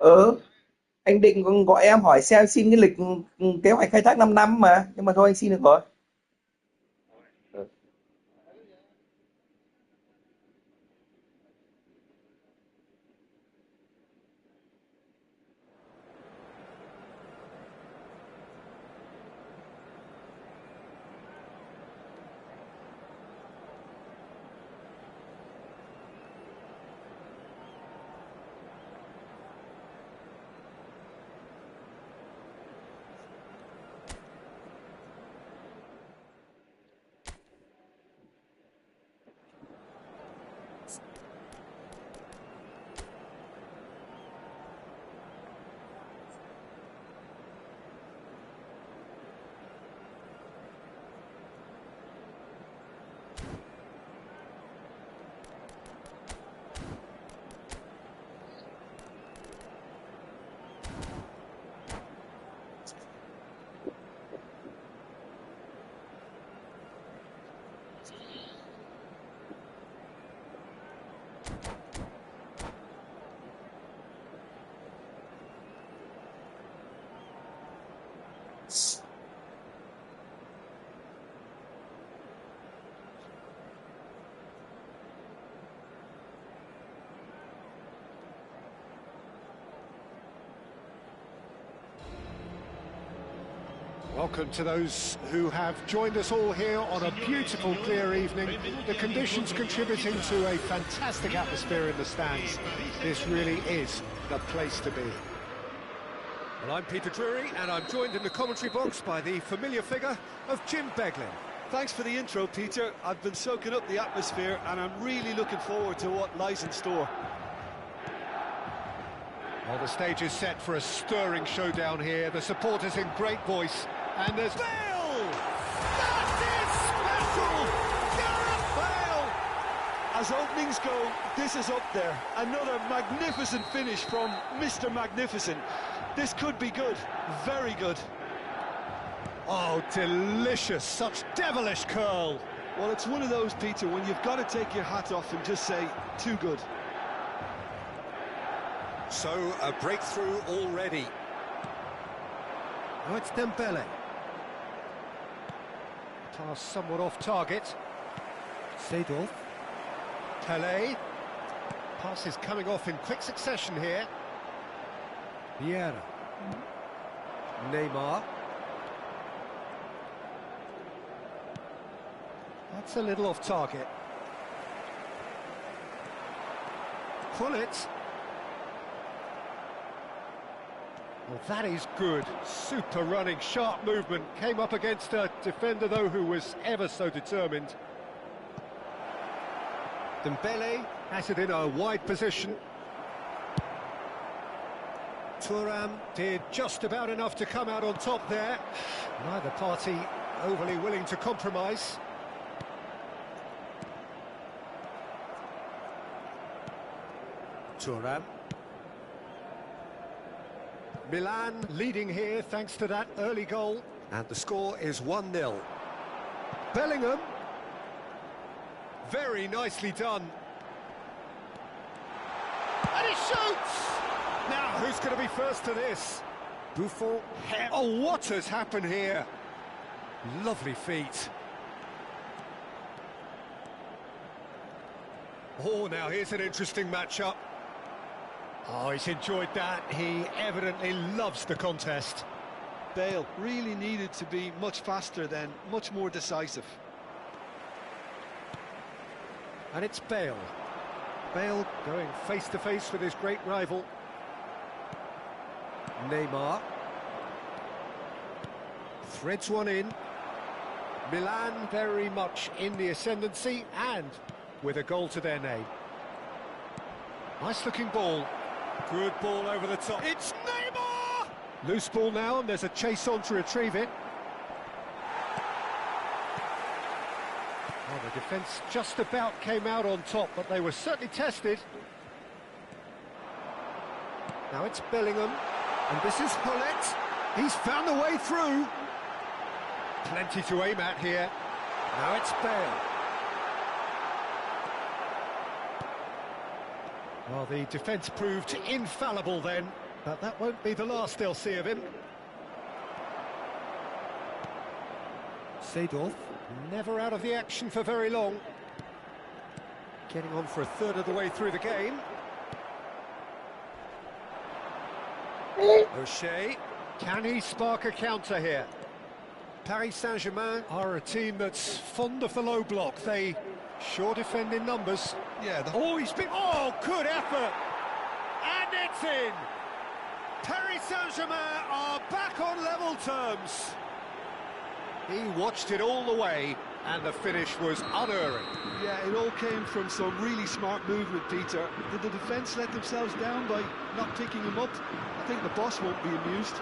Ừ, anh định gọi em hỏi xem xin cái lịch kế hoạch khai thác 5 năm mà, nhưng mà thôi anh xin được rồi. Welcome to those who have joined us all here on a beautiful, clear evening. The conditions contributing to a fantastic atmosphere in the stands. This really is the place to be. Well, I'm Peter Drury, and I'm joined in the commentary box by the familiar figure of Jim Beglin. Thanks for the intro, Peter. I've been soaking up the atmosphere, and I'm really looking forward to what lies in store. Well, the stage is set for a stirring showdown here. The supporters in great voice. And there's Bale! That is special! Gareth Bale! As openings go, this is up there. Another magnificent finish from Mr. Magnificent. This could be good, very good. oh, delicious, such devilish curl. Well, it's one of those, Peter, when you've got to take your hat off and just say, too good. So, a breakthrough already. Now it's Dembele. Pass somewhat off target. Seedorf. Pelé. Pass is coming off in quick succession here. Vieira. Neymar. That's a little off target. Pullet. Well, that is good. Super running, sharp movement. Came up against a defender, though, who was ever so determined. Dembele has it in a wide position. Thuram did just about enough to come out on top there. Neither party overly willing to compromise. Thuram. Milan leading here thanks to that early goal. And the score is 1-0. Bellingham. Very nicely done. And he shoots! Now, who's going to be first to this? Buffon. Oh, what has happened here? Lovely feet. Oh, now here's an interesting matchup. Oh, he's enjoyed that. He evidently loves the contest. Bale really needed to be much faster then, much more decisive. And it's Bale. Bale going face-to-face with his great rival. Neymar. Threads one in. Milan very much in the ascendancy and with a goal to their name. Nice-looking ball. Good ball over the top. It's Neymar! Loose ball now, and there's a chase on to retrieve it. Well, the defence just about came out on top, but they were certainly tested. Now it's Bellingham, and this is Pullet. He's found a way through. Plenty to aim at here. Now it's Bale. Well, the defence proved infallible then. But that won't be the last they'll see of him. Seedorf, never out of the action for very long. Getting on for a third of the way through the game. O'Shea, can he spark a counter here? Paris Saint-Germain are a team that's fond of the low block. They sure defend in numbers. Yeah, Oh, he's been... Oh, good effort! And it's in! Paris Saint-Germain are back on level terms. He watched it all the way, and the finish was unerring. yeah, it all came from some really smart movement, Peter. Did the defence let themselves down by not picking him up? I think the boss won't be amused.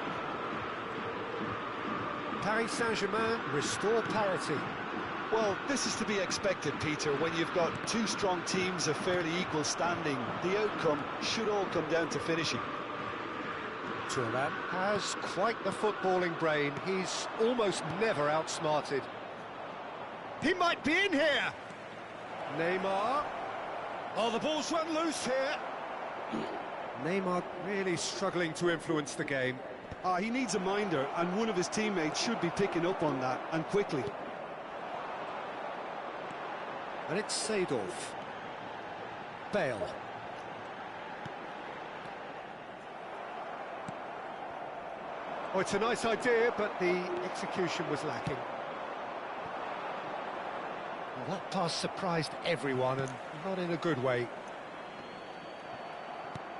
Paris Saint-Germain restore parity. Well, this is to be expected, Peter. When you've got two strong teams of fairly equal standing, the outcome should all come down to finishing. Thuram has quite the footballing brain. He's almost never outsmarted. He might be in here! Neymar. Oh, the ball's run loose here. Neymar really struggling to influence the game. He needs a minder, and one of his teammates should be picking up on that, and quickly. And it's Seedorf. Bale. Oh, it's a nice idea, but the execution was lacking. Well, that pass surprised everyone, and not in a good way.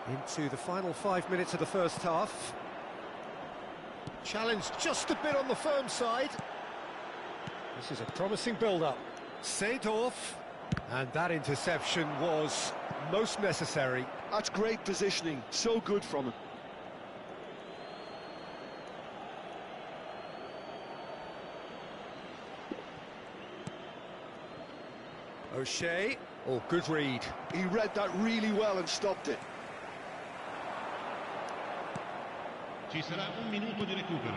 Into the final 5 minutes of the first half. Challenge just a bit on the firm side. This is a promising build-up. Seedorf. And that interception was most necessary. That's great positioning, so good from him. O'Shea. Oh, good read. He read that really well and stopped it. Ci sarà un minuto di recupero.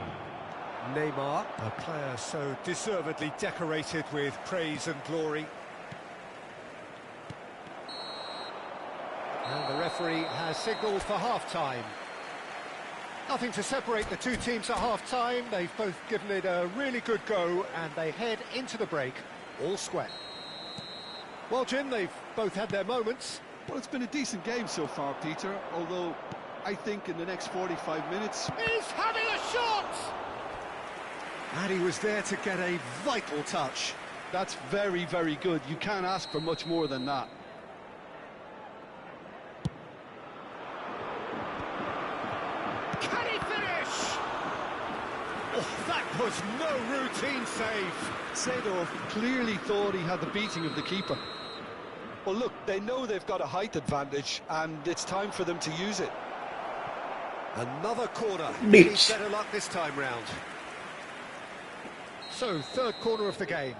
Neymar, a player so deservedly decorated with praise and glory. And the referee has signalled for half-time. Nothing to separate the two teams at half-time. They've both given it a really good go, and they head into the break all square. Well, Jim, they've both had their moments. Well, it's been a decent game so far, Peter, although I think in the next 45 minutes... He's having a shot! And he was there to get a vital touch. That's very, very good. You can't ask for much more than that. Can he finish? Oh, that was no routine save. Seedorf clearly thought he had the beating of the keeper. Well, look, they know they've got a height advantage, and it's time for them to use it. Another corner. Beach. Needs better luck this time round. So, third corner of the game.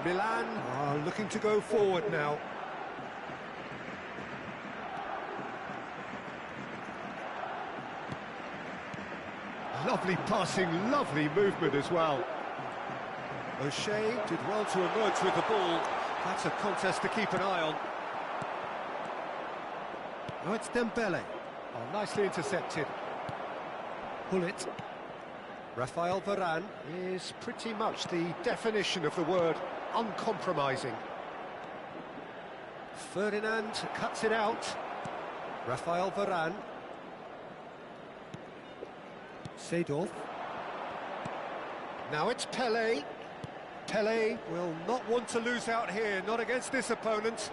Milan are looking to go forward now. Lovely passing, lovely movement as well. O'Shea did well to emerge with the ball. That's a contest to keep an eye on. Oh, it's Dembele. Oh, nicely intercepted. Gullit. Rafael Varane is pretty much the definition of the word uncompromising. Ferdinand cuts it out. Rafael Varane. Seedorf. Now it's Pelé. Pelé will not want to lose out here, not against this opponent.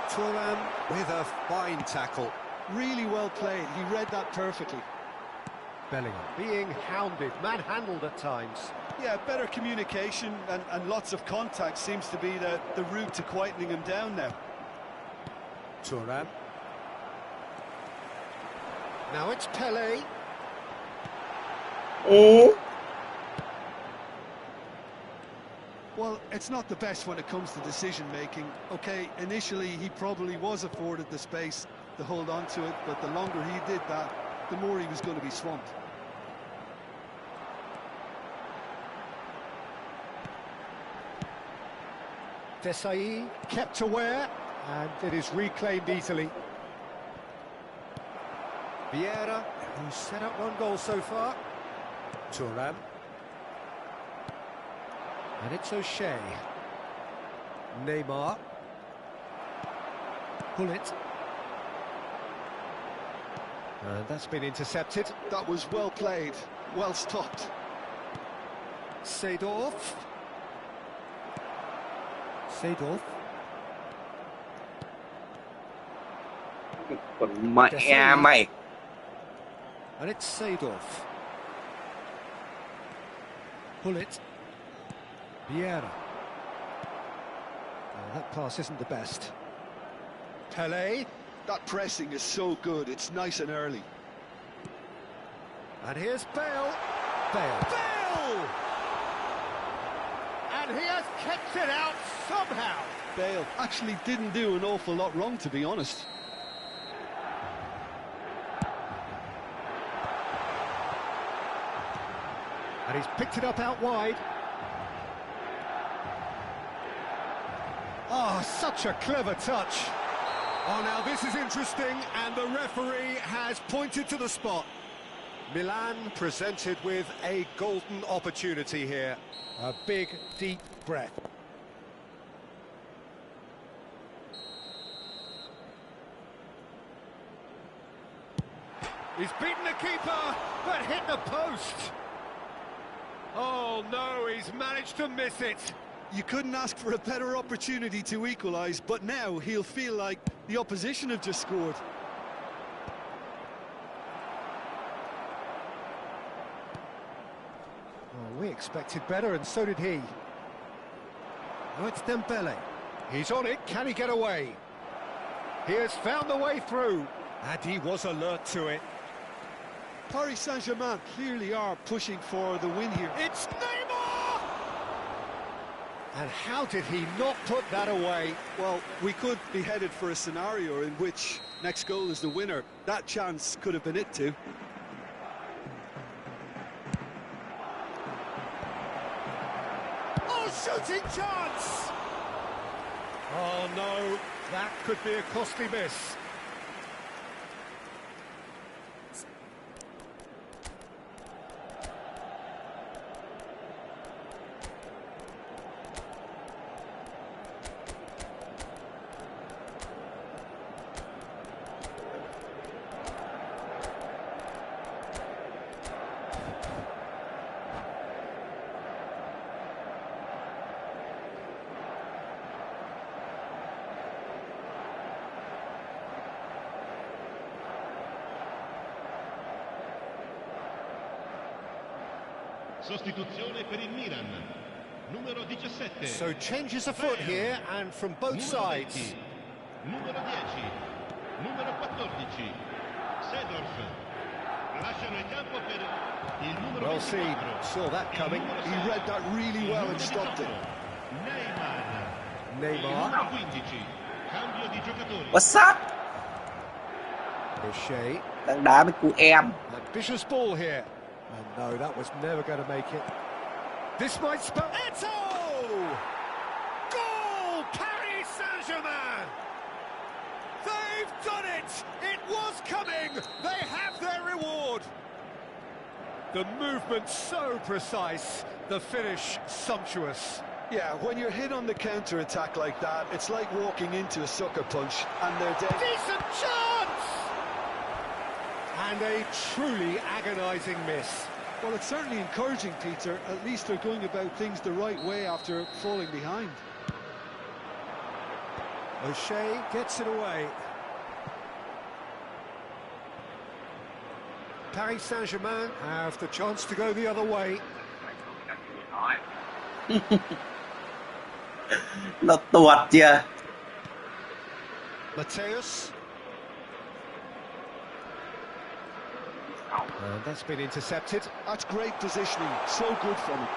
Thuram with a fine tackle. Really well played. He read that perfectly. Bellingham being hounded, manhandled at times. Yeah, better communication and lots of contact seems to be the route to quietening him down now. Thuram. Now it's Pelé. Ừ. Well, it's not the best when it comes to decision-making. OK, initially he probably was afforded the space to hold on to it, but the longer he did that, the more he was going to be swamped. Desai kept aware, and it is reclaimed easily. Vieira, who's set up one goal so far. Thuram. And it's O'Shea. Neymar. Gullit. And that's been intercepted. That was well played, well stopped. Seedorf. Seedorf. Còn mẹ mày. And it's Seedorf. Gullit. Vieira. Oh, that pass isn't the best. Pelé. That pressing is so good, it's nice and early. And here's Bale. Bale. Bale! And he has kept it out somehow. Bale actually didn't do an awful lot wrong, to be honest. And he's picked it up out wide. Oh, such a clever touch. Oh, now this is interesting, and the referee has pointed to the spot. Milan presented with a golden opportunity here. A big, deep breath. He's beaten the keeper, but hit the post. Oh, no, he's managed to miss it. You couldn't ask for a better opportunity to equalise, but now he'll feel like the opposition have just scored. Oh, we expected better, and so did he. Oh, it's Dembele. He's on it. Can he get away? He has found the way through, and he was alert to it. Paris Saint-Germain clearly are pushing for the win here. It's Neymar! And how did he not put that away? Well, we could be headed for a scenario in which next goal is the winner. That chance could have been it too. Oh, shooting chance! Oh, no, that could be a costly miss. Sostituzione per il Milan. Numero 17. So changes afoot here, and from both sides. Numero 10. Numero 14. Seedorf. Lasciano il campo per il numero 24. Well seen. Saw that coming. He read that really well and stopped it. Neymar. Neymar. Numero 15. Cambio di giocatore. What's up? O'Shea. Đang đá với cụ em. Ambitious ball here. And no, that was never going to make it. This might spell... Eto'o! Goal! Paris Saint-Germain! They've done it! It was coming! They have their reward! The movement so precise, the finish sumptuous. Yeah, when you're hit on the counter-attack like that, it's like walking into a sucker punch, and they're dead. Decent chance! And a truly agonising miss. Well, it's certainly encouraging, Peter. At least they're going about things the right way after falling behind. O'Shea gets it away. Paris Saint-Germain have the chance to go the other way. Nó tuột chưa? Mateus. And that's been intercepted. That's great positioning, so good from him.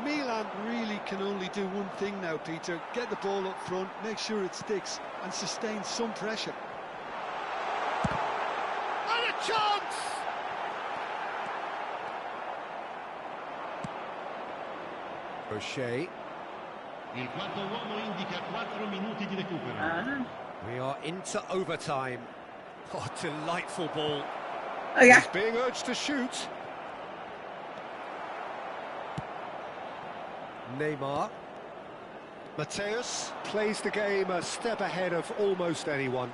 Milan really can only do one thing now, Peter. Get the ball up front, make sure it sticks, and sustain some pressure. And a chance! O'Shea. Il quarto uomo indica 4 minuti di recupero. We are into overtime. Oh, delightful ball. Ây da. He's being urged to shoot. Neymar. Mateus plays the game a step ahead of almost anyone.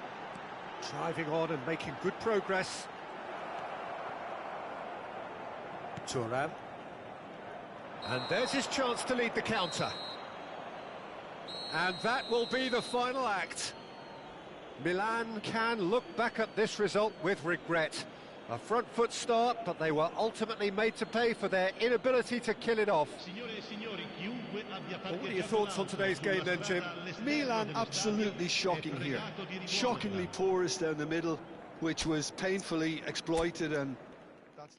Driving on and making good progress. Thuram. And there's his chance to lead the counter. And that will be the final act. Milan can look back at this result with regret. A front foot start, but they were ultimately made to pay for their inability to kill it off. What are your thoughts on today's game then, Jim? Milan absolutely shocking here. Shockingly porous down the middle, which was painfully exploited, and that's...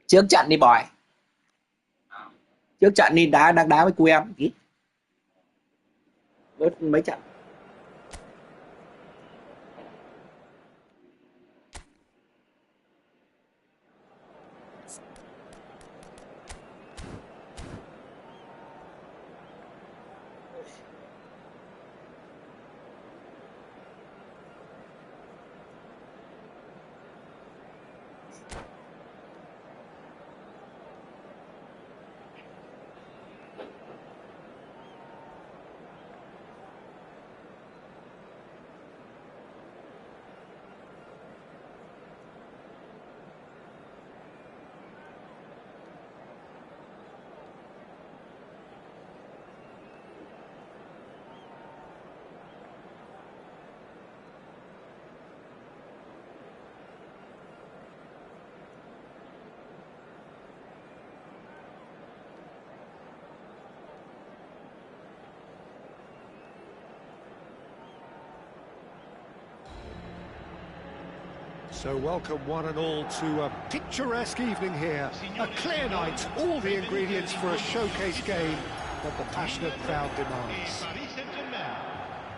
Trước trận đi bòi. Trước trận đi đá đang đá với cu em ít. Bớt mấy trận. So welcome one and all to a picturesque evening here. A clear night, all the ingredients for a showcase game that the passionate crowd demands.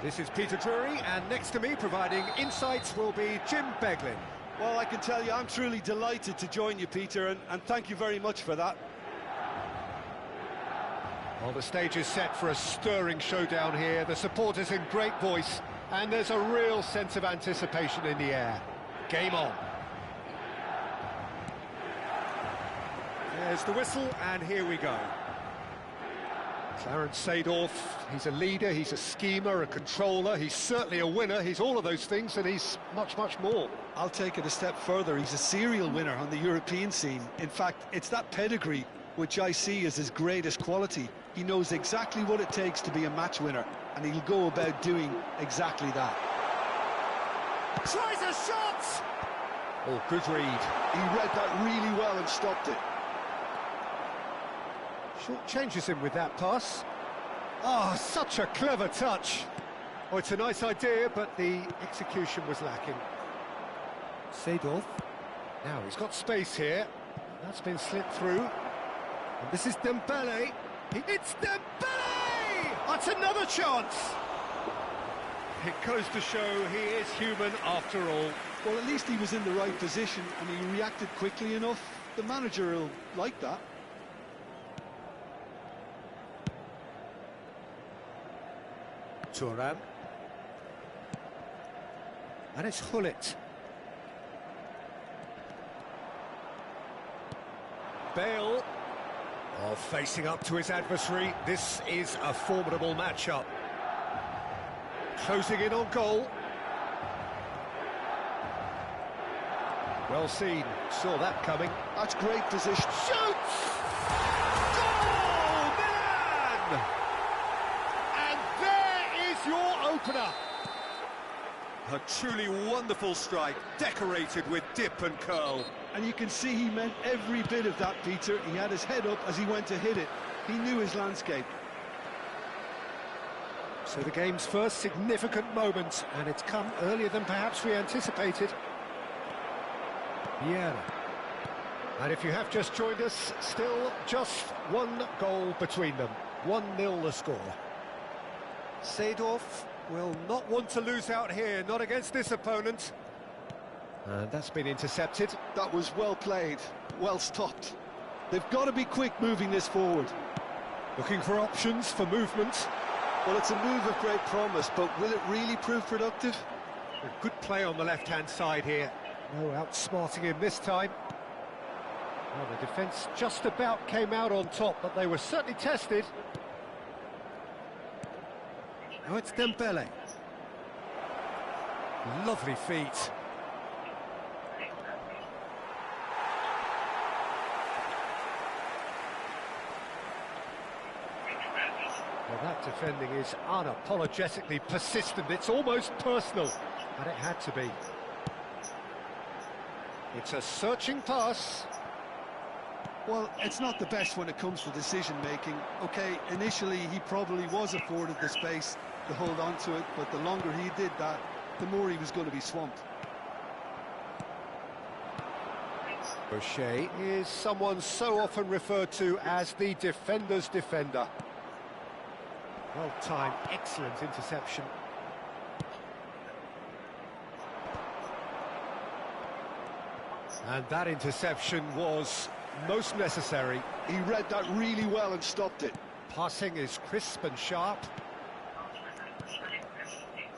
This is Peter Drury, and next to me providing insights will be Jim Beglin. Well, I can tell you, I'm truly delighted to join you, Peter, and thank you very much for that. Well, the stage is set for a stirring showdown here. The supporters in great voice, and there's a real sense of anticipation in the air. Game on. There's the whistle, and here we go. Clarence Seedorf, he's a leader, he's a schemer, a controller, he's certainly a winner, he's all of those things, and he's much, much more. I'll take it a step further. He's a serial winner on the European scene. In fact, it's that pedigree which I see as his greatest quality. He knows exactly what it takes to be a match winner, and he'll go about doing exactly that. Tries a shot! Oh, good read. He read that really well and stopped it. Short changes him with that pass. Oh, such a clever touch. Oh, it's a nice idea, but the execution was lacking. Seedorf. Now, he's got space here. That's been slipped through. And this is Dembele. It's Dembele! That's another chance! It goes to show he is human after all. Well, at least he was in the right position and he reacted quickly enough. The manager will like that. Thuram. And it's Hullet. Bale. Oh, facing up to his adversary. This is a formidable matchup. Closing in on goal. Well seen, saw that coming. That's great position. Shoots! Goal! Milan! And there is your opener. A truly wonderful strike, decorated with dip and curl. And you can see he meant every bit of that, Peter. He had his head up as he went to hit it. He knew his landscape. So the game's first significant moment, and it's come earlier than perhaps we anticipated. Vieira. And if you have just joined us, still just one goal between them. 1-0 the score. Seedorf will not want to lose out here, not against this opponent. And that's been intercepted. That was well played, well stopped. They've got to be quick moving this forward. Looking for options for movement. Well, it's a move of great promise, but will it really prove productive? A good play on the left-hand side here. No outsmarting him this time. Well, the defence just about came out on top, but they were certainly tested. Now it's Dembele. Lovely feet. Well, that defending is unapologetically persistent. It's almost personal, and it had to be. It's a searching pass. Well, it's not the best when it comes to decision-making. OK, initially he probably was afforded the space to hold on to it, but the longer he did that, the more he was going to be swamped. Boucher is someone so often referred to as the defender's defender. Well-timed, excellent interception. And that interception was most necessary. He read that really well and stopped it. Passing is crisp and sharp.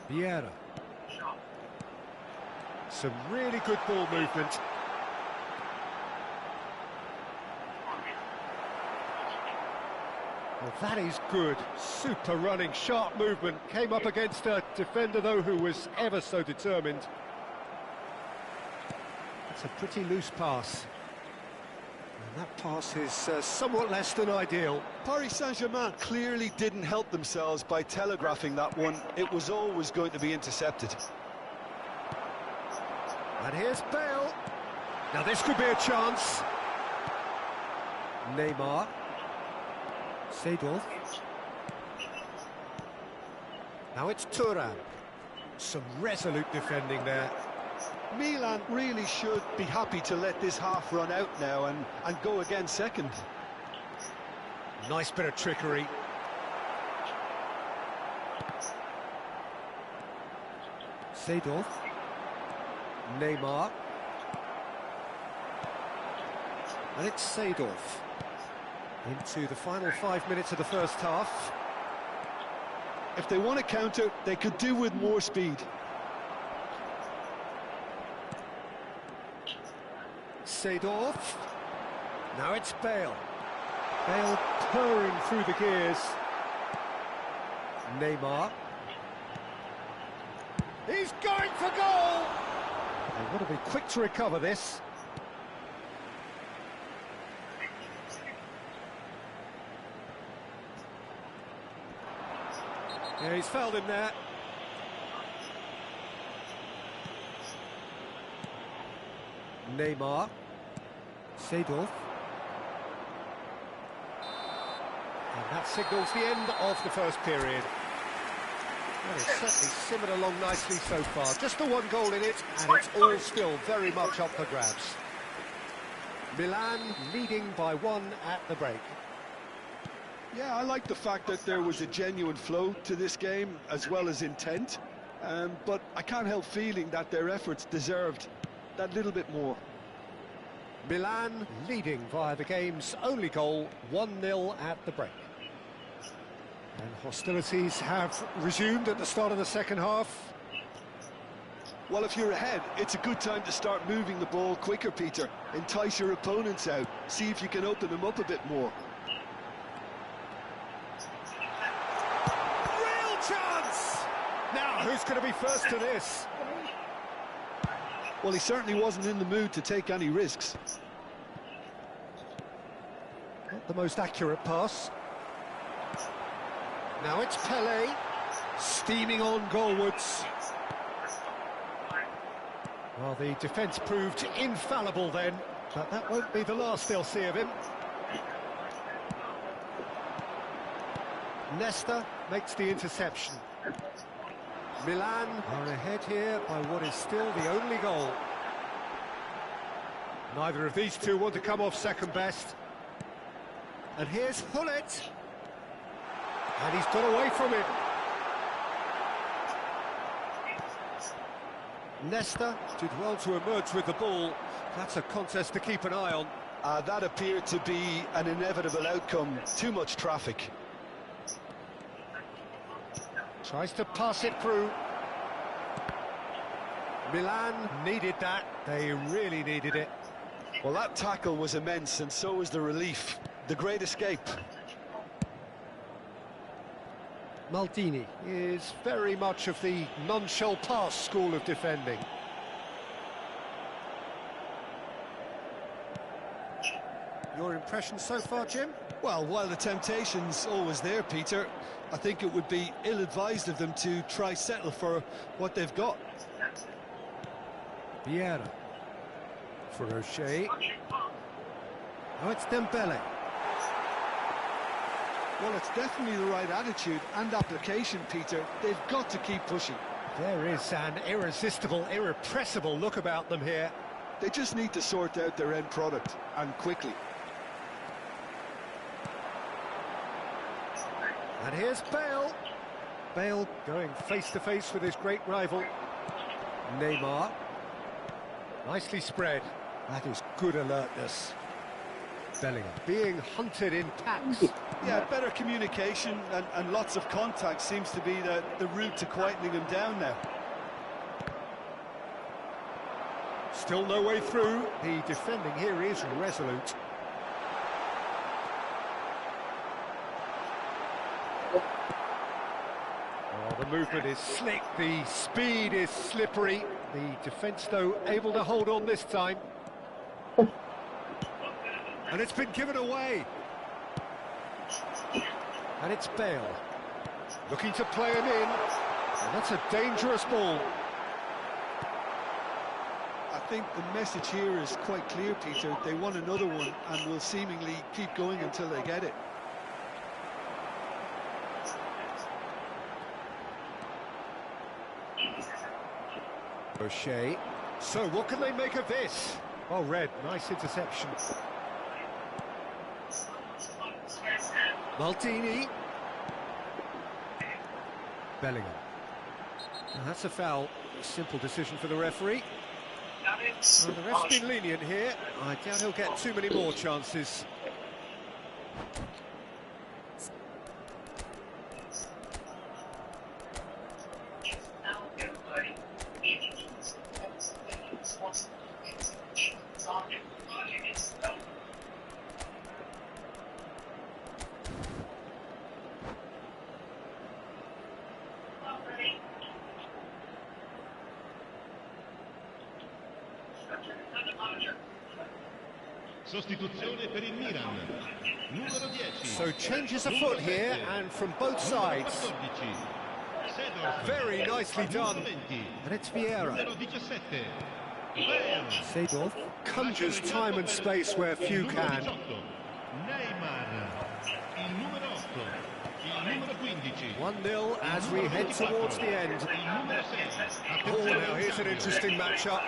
Vieira. Some really good ball movement. Well, that is good. Super running, sharp movement. Came up against a defender, though, who was ever so determined. It's a pretty loose pass. And that pass is somewhat less than ideal. Paris Saint-Germain clearly didn't help themselves by telegraphing that one. It was always going to be intercepted. And here's Bale. Now this could be a chance. Neymar. Seedorf. Now it's Thuram. Some resolute defending there. Milan really should be happy to let this half run out now and go again second. Nice bit of trickery. Seedorf. Neymar. And it's Seedorf. Into the final 5 minutes of the first half. If they want to counter, they could do with more speed. Seedorf. Now it's Bale. Bale purring through the gears. Neymar. He's going for goal! They've got to be quick to recover this. Yeah, he's fouled him there. Neymar. Seedorf. And that signals the end of the first period. Well, it's certainly simmered along nicely so far. Just the one goal in it, and it's all still very much up for grabs. Milan leading by 1 at the break. Yeah, I like the fact that there was a genuine flow to this game, as well as intent. But I can't help feeling that their efforts deserved that little bit more. Milan leading via the game's only goal, 1-0 at the break. And hostilities have resumed at the start of the second half. Well, if you're ahead, it's a good time to start moving the ball quicker, Peter. Entice your opponents out, see if you can open them up a bit more. Real chance! Now, who's going to be first to this? Well, he certainly wasn't in the mood to take any risks. Not the most accurate pass. Now it's Pele, steaming on goalwards. Well, the defence proved infallible then, but that won't be the last they'll see of him. Nesta makes the interception. Milan are ahead here by what is still the only goal. Neither of these two want to come off second best. And here's Hullet. And he's got away from it. Nesta did well to emerge with the ball. That's a contest to keep an eye on. That appeared to be an inevitable outcome. Too much traffic. Tries to pass it through. Milan needed that. They really needed it. Well, that tackle was immense, and so was the relief. The great escape. Maldini is very much of the non-shell pass school of defending. Your impression so far, Jim? Well, while the temptation's always there, Peter, I think it would be ill-advised of them to try settle for what they've got. Vieira. For O'Shea. Now it's Dembele. Well, it's definitely the right attitude and application, Peter. They've got to keep pushing. There is an irresistible, irrepressible look about them here. They just need to sort out their end product, and quickly. And here's Bale. Bale going face-to-face with his great rival. Neymar. Nicely spread. That is good alertness. Bellingham being hunted in packs. Yeah, better communication and lots of contact seems to be the route to quietening them down now. Still no way through. The defending here is resolute. Oh, the movement is slick, the speed is slippery. The defence, though, able to hold on this time. And it's been given away. And it's Bale. Looking to play him in. And that's a dangerous ball. I think the message here is quite clear, Peter. They want another one and will seemingly keep going until they get it. O'Shea. So what can they make of this? Oh, Red, nice interception. Maldini. Bellingham. Now that's a foul. Simple decision for the referee. Well, the ref's been lenient here. I doubt he'll get too many more chances. Sostituzione per il Milan. Numero 10. So changes afoot here, and from both sides. Very nicely done. And it's Vieira. Seedorf conjures time and space where few can. Neymar. Il numero 8. Il numero 15. 1-0 as we head towards the end. Il numero 6. Oh, now here's an interesting matchup.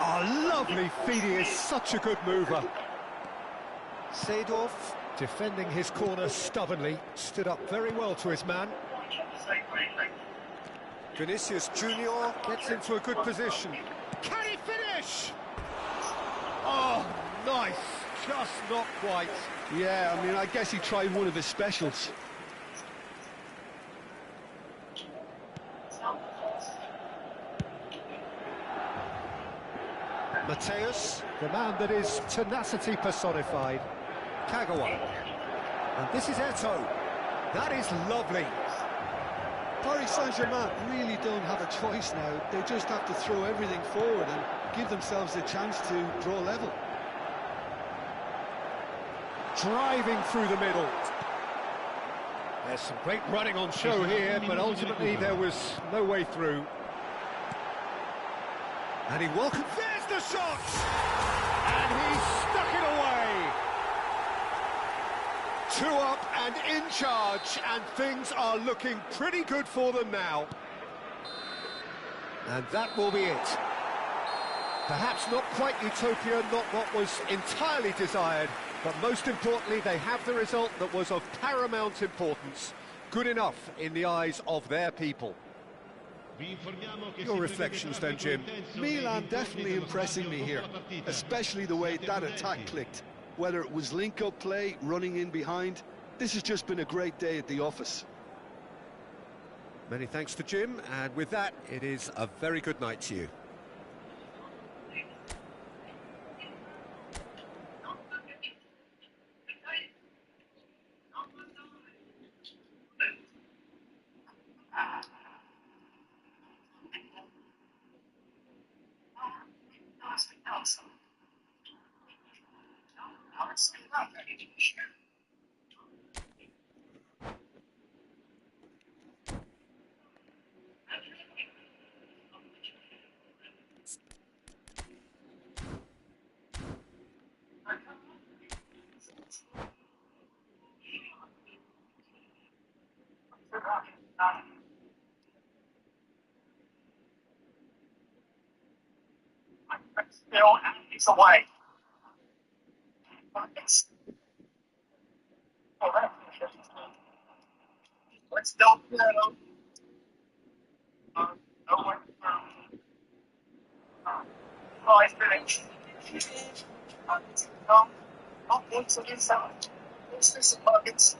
Oh, lovely feed, he is such a good mover. Seedorf, defending his corner stubbornly, stood up very well to his man. Vinicius Junior gets into a good position. Can he finish? Oh, nice, just not quite. Yeah, I mean, I guess he tried one of his specials. Mateus, the man that is tenacity personified. Kagawa. And this is Eto'o. That is lovely. Paris Saint-Germain really don't have a choice now. They just have to throw everything forward and give themselves a chance to draw level. Driving through the middle. There's some great running on show here, but ultimately there was no way through. And he welcomes... There's the shot! And he's stuck it away! 2 up and in charge, and things are looking pretty good for them now. And that will be it. Perhaps not quite utopia, not what was entirely desired, but most importantly, they have the result that was of paramount importance. Good enough in the eyes of their people. Your reflections then, Jim? Milan definitely impressing me here, especially the way that attack clicked. Whether it was link-up play, running in behind, this has just been a great day at the office. Many thanks to Jim, and with that, it is a very good night to you. Still, it's away. Let's still five minutes. Not once again, seven. Let's do some buckets.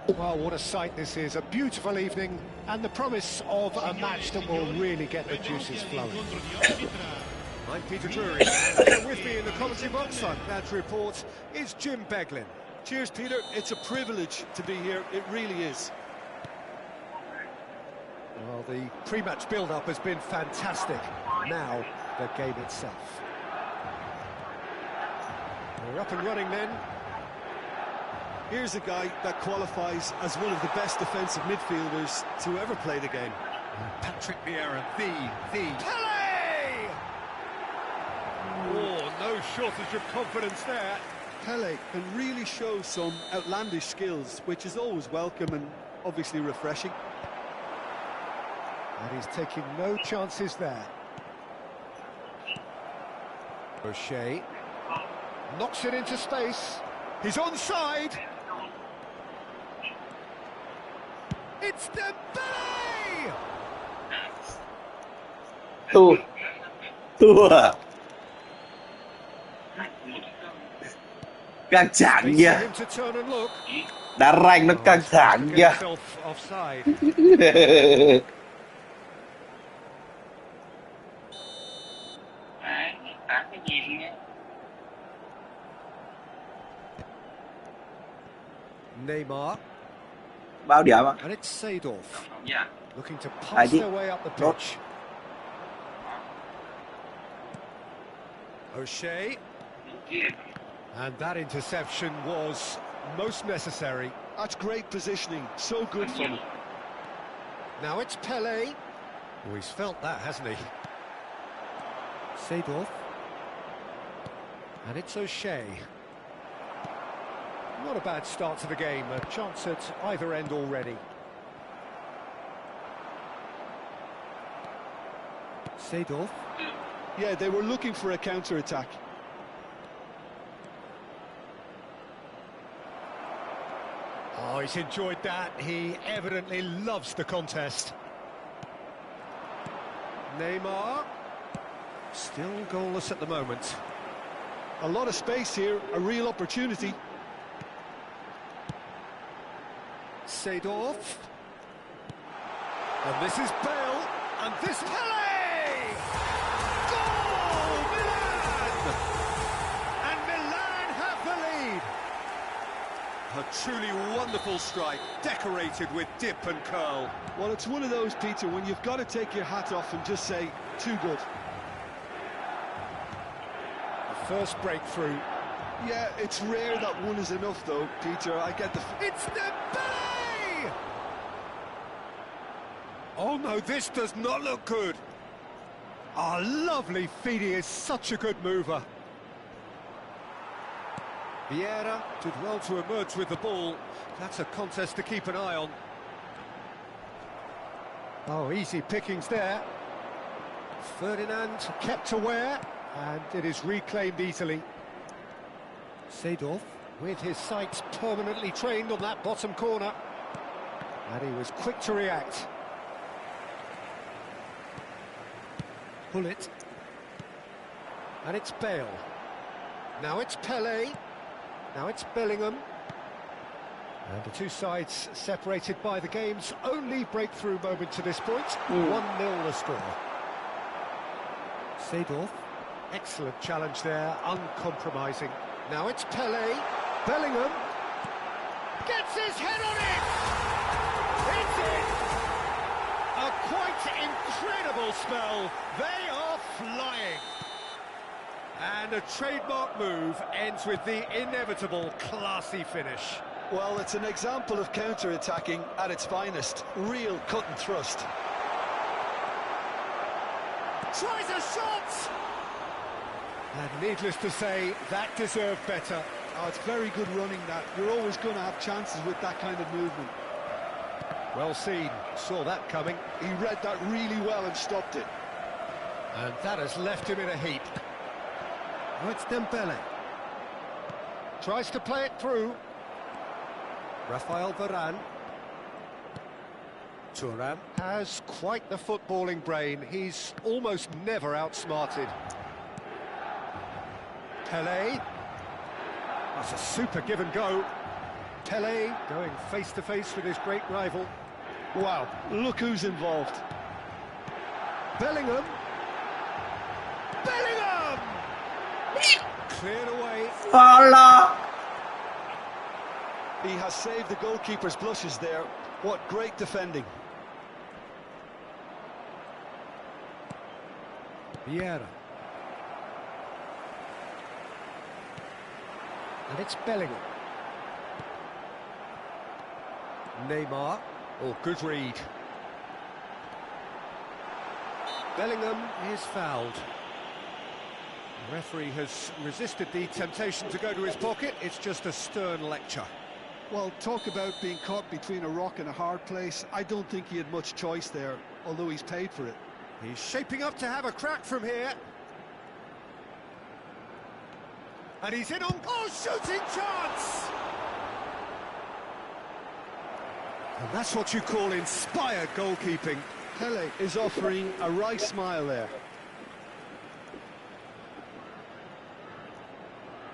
Well, what a sight this is. A beautiful evening and the promise of a match that will really get the juices flowing. I'm Peter Drury, and here with me in the commentary box, I'm glad to report, is Jim Beglin. Cheers, Peter. It's a privilege to be here. It really is. Well, the pre-match build-up has been fantastic. Now, the game itself. We're up and running then. Here's a guy that qualifies as one of the best defensive midfielders to ever play the game. Patrick Vieira, the Pele! Oh, no shortage of confidence there. Pele can really show some outlandish skills, which is always welcome and obviously refreshing. And he's taking no chances there. O'Shea knocks it into space. He's onside. It's Dembele! Thua. Thua. Căng thẳng Facing nha. him to turn and look. Đá ranh nó căng He's thẳng forced to nha. get himself offside. Neymar, Bao điểm ạ? and it's Seedorf looking to I pass did their way up the not. pitch. O'Shea, and that interception was most necessary. That's great positioning, so good from him. Now it's Pele. Oh, he's felt that, hasn't he? Seedorf, and it's O'Shea. Not a bad start to the game, a chance at either end already. Seedorf, Yeah, they were looking for a counter-attack. oh, he's enjoyed that. He evidently loves the contest. Neymar, still goalless at the moment. A lot of space here, a real opportunity. Seedorf. And this is Bale, and this Pele! Goal! Milan! And Milan have the lead. A truly wonderful strike, decorated with dip and curl. Well, it's one of those, Peter, when you've got to take your hat off and just say, too good. The first breakthrough. Yeah, it's rare that one is enough, though, Peter. I get the... It's Dembele! Oh no, this does not look good. Oh, lovely feed, he is such a good mover. Vieira did well to emerge with the ball. That's a contest to keep an eye on. Oh, easy pickings there. Ferdinand kept aware, and it is reclaimed easily. Seedorf with his sights permanently trained on that bottom corner. And he was quick to react. Bullet. And it's Bale. Now it's Pele. Now it's Bellingham. And the two sides separated by the game's only breakthrough moment to this point. 1-0 the score. Seedorf. Excellent challenge there, uncompromising. Now it's Pele. Bellingham. Gets his head on it! It's in! A quite incredible spell. They are flying. And a trademark move ends with the inevitable classy finish. Well, it's an example of counter-attacking at its finest. Real cut and thrust. Tries a shot! And needless to say, that deserved better. Oh, it's very good running, that. You're always going to have chances with that kind of movement. Well seen, saw that coming. He read that really well and stopped it. And that has left him in a heap. Oh, it's Dembele. Tries to play it through. Rafael Varane. Thuram has quite the footballing brain. He's almost never outsmarted. Pele. That's a super give and go. Pele going face to face with his great rival. Wow, look who's involved. Bellingham. Bellingham! Cleared away. Follow. He has saved the goalkeeper's blushes there. What great defending. Vieira. And it's Bellingham. Neymar. Oh, good read. Bellingham is fouled. The referee has resisted the temptation to go to his pocket. It's just a stern lecture. Well, talk about being caught between a rock and a hard place. I don't think he had much choice there, although he's paid for it. He's shaping up to have a crack from here. And he's in on... Oh, shooting chance! And that's what you call inspired goalkeeping. Pele is offering a wry smile there.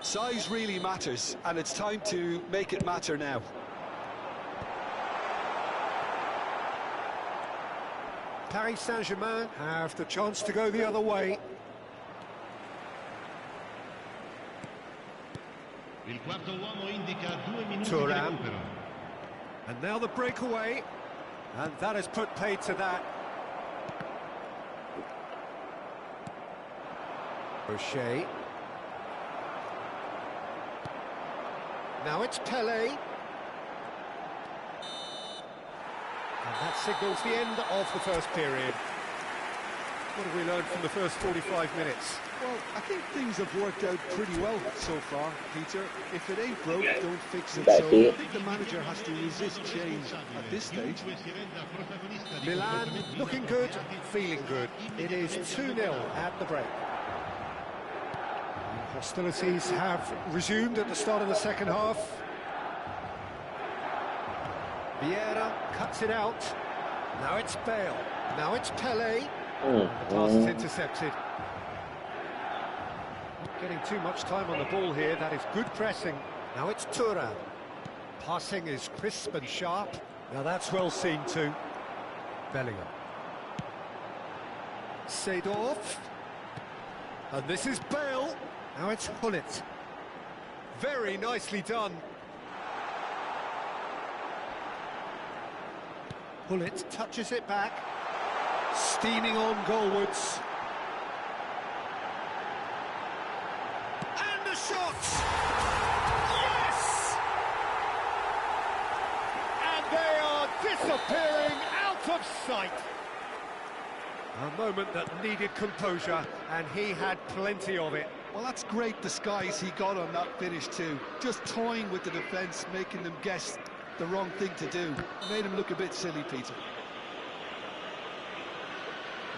Size really matters, and it's time to make it matter now. Paris Saint-Germain have the chance to go the other way. Il quarto uomo indica 2 minuti di Thuram. recupero. And now the breakaway. And that has put paid to that. O'Shea. Now it's Pele. And that signals the end of the first period. What have we learned from the first 45 minutes? Well, I think things have worked out pretty well so far, Peter. If it ain't broke, don't fix it. So I think the manager has to resist change at this stage. Milan looking good, feeling good. It is 2-0 at the break. Hostilities have resumed at the start of the second half. Vieira cuts it out. Now it's Bale. Now it's Pele. The pass is intercepted. Not getting too much time on the ball here. That is good pressing. Now it's Thuram. Passing is crisp and sharp. Now that's well seen too. Bellingham. Seedorf. And this is Bale. Now it's Gullit. Very nicely done. Gullit touches it back. Steaming on goalwards. And the shot! Yes! And they are disappearing out of sight. A moment that needed composure, and he had plenty of it. Well, that's great disguise he got on that finish too. Just toying with the defence, making them guess the wrong thing to do. Made him look a bit silly, Peter.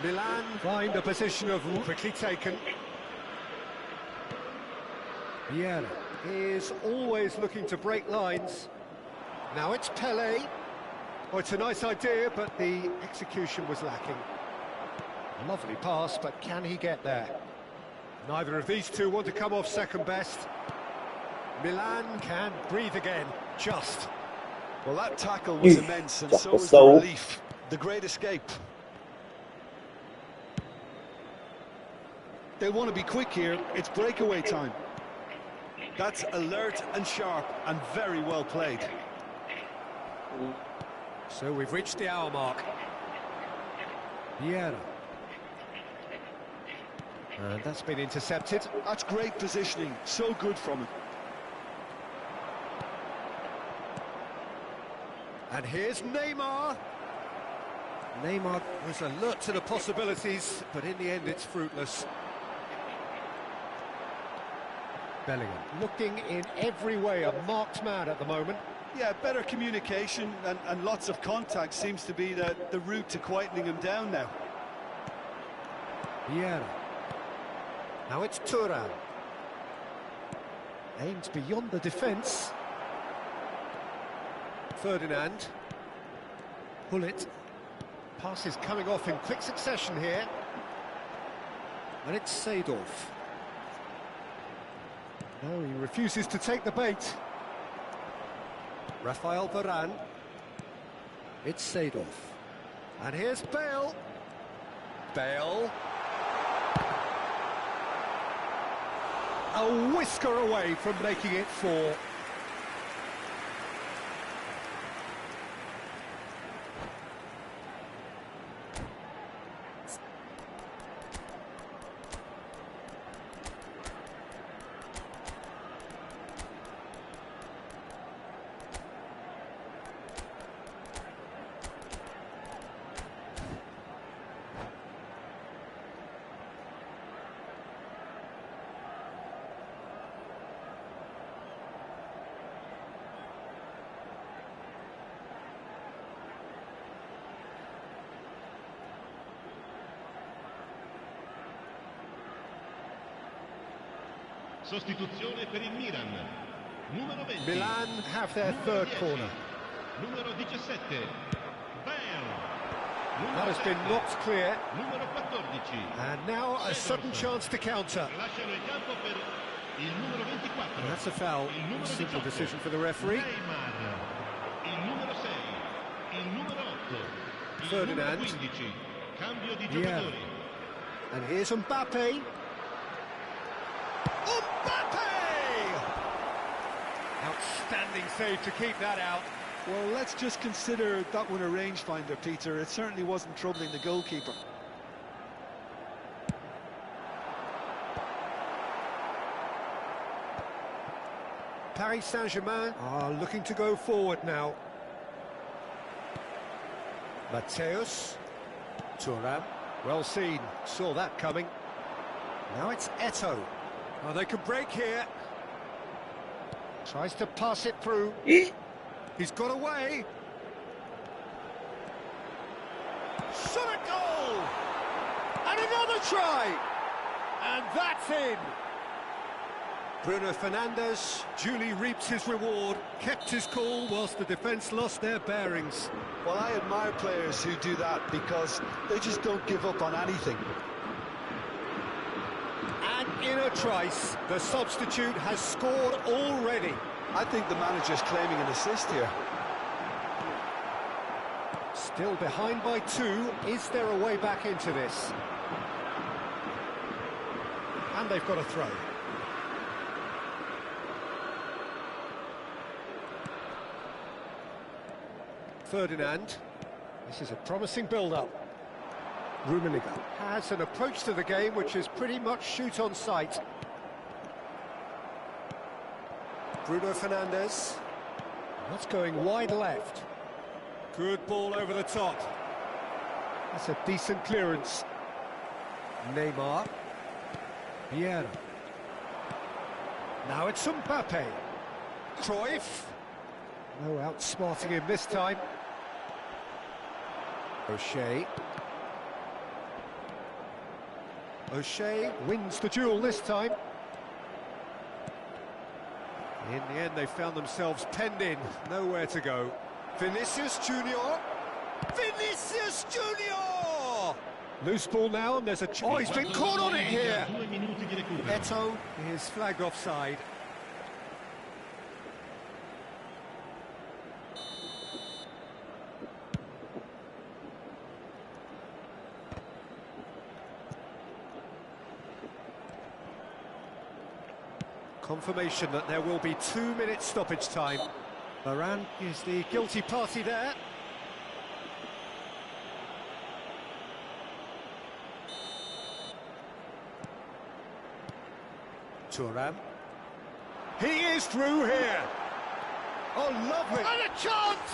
Milan find a position of quickly taken. Vieira is always looking to break lines. Now it's Pele. Oh, it's a nice idea, but the execution was lacking. Lovely pass, but can he get there? Neither of these two want to come off second best. Milan can breathe again, just. Well, that tackle was immense, and so was the relief. The great escape. They want to be quick here. It's breakaway time. That's alert and sharp and very well played. So we've reached the hour mark. Vieira. And that's been intercepted. That's great positioning. So good from him. And here's Neymar. Neymar was alert to the possibilities, but in the end it's fruitless. Bellingham looking in every way a marked man at the moment. Yeah, better communication and lots of contact seems to be the route to quietening him down now. Vieira. Now it's Thuram. Aims beyond the defence. Ferdinand. Gullit. Passes coming off in quick succession here. And it's Seedorf. No, he refuses to take the bait. Rafael Varane. It's Seedorf. And here's Bale. Bale. A whisker away from making it 4. Sostituzione per il Milan. Numero 20. Milan have their third 10. corner. Numero 17. Bale. That has been knocked clear. Numero 14. And now a sudden chance to counter. Lasciano il campo per il numero 24. And that's a foul. Il numero Simple 18. decision for the referee. Neymar. Il numero 6. Il numero 8. Il Ferdinand. numero 15. Cambio di Yeah. giocatori. And here's Mbappe. Mbappe! Outstanding save to keep that out. Well, let's just consider that one a rangefinder, Peter. It certainly wasn't troubling the goalkeeper. Paris Saint-Germain are looking to go forward now. Mateus. Thuram. Well seen. Saw that coming. Now it's Eto'o. Oh, they can break here. Tries to pass it through. He's got away. Shot a goal! And another try! And that's in! Bruno Fernandes duly reaps his reward, kept his cool whilst the defence lost their bearings. Well, I admire players who do that because they just don't give up on anything. And in a trice, the substitute has scored already. I think the manager's claiming an assist here. Still behind by 2. Is there a way back into this? And they've got a throw. Ferdinand. This is a promising build-up. Rummenigge has an approach to the game which is pretty much shoot on sight. Bruno Fernandes. That's going wide left. Good ball over the top. That's a decent clearance. Neymar. Vieira. Now it's Mbappe. Cruyff. No outsmarting him this time. O'Shea. O'Shea wins the duel this time. In the end, they found themselves penned in, nowhere to go. Vinicius Junior. Vinicius Junior! Loose ball now, and there's a... Oh, he's been caught on it here! 2 minuti di recupero. Eto'o is flagged offside. Confirmation that there will be 2 minutes stoppage time. Varane is the guilty party there. Thuram. He is through here. Oh, lovely. And a chance!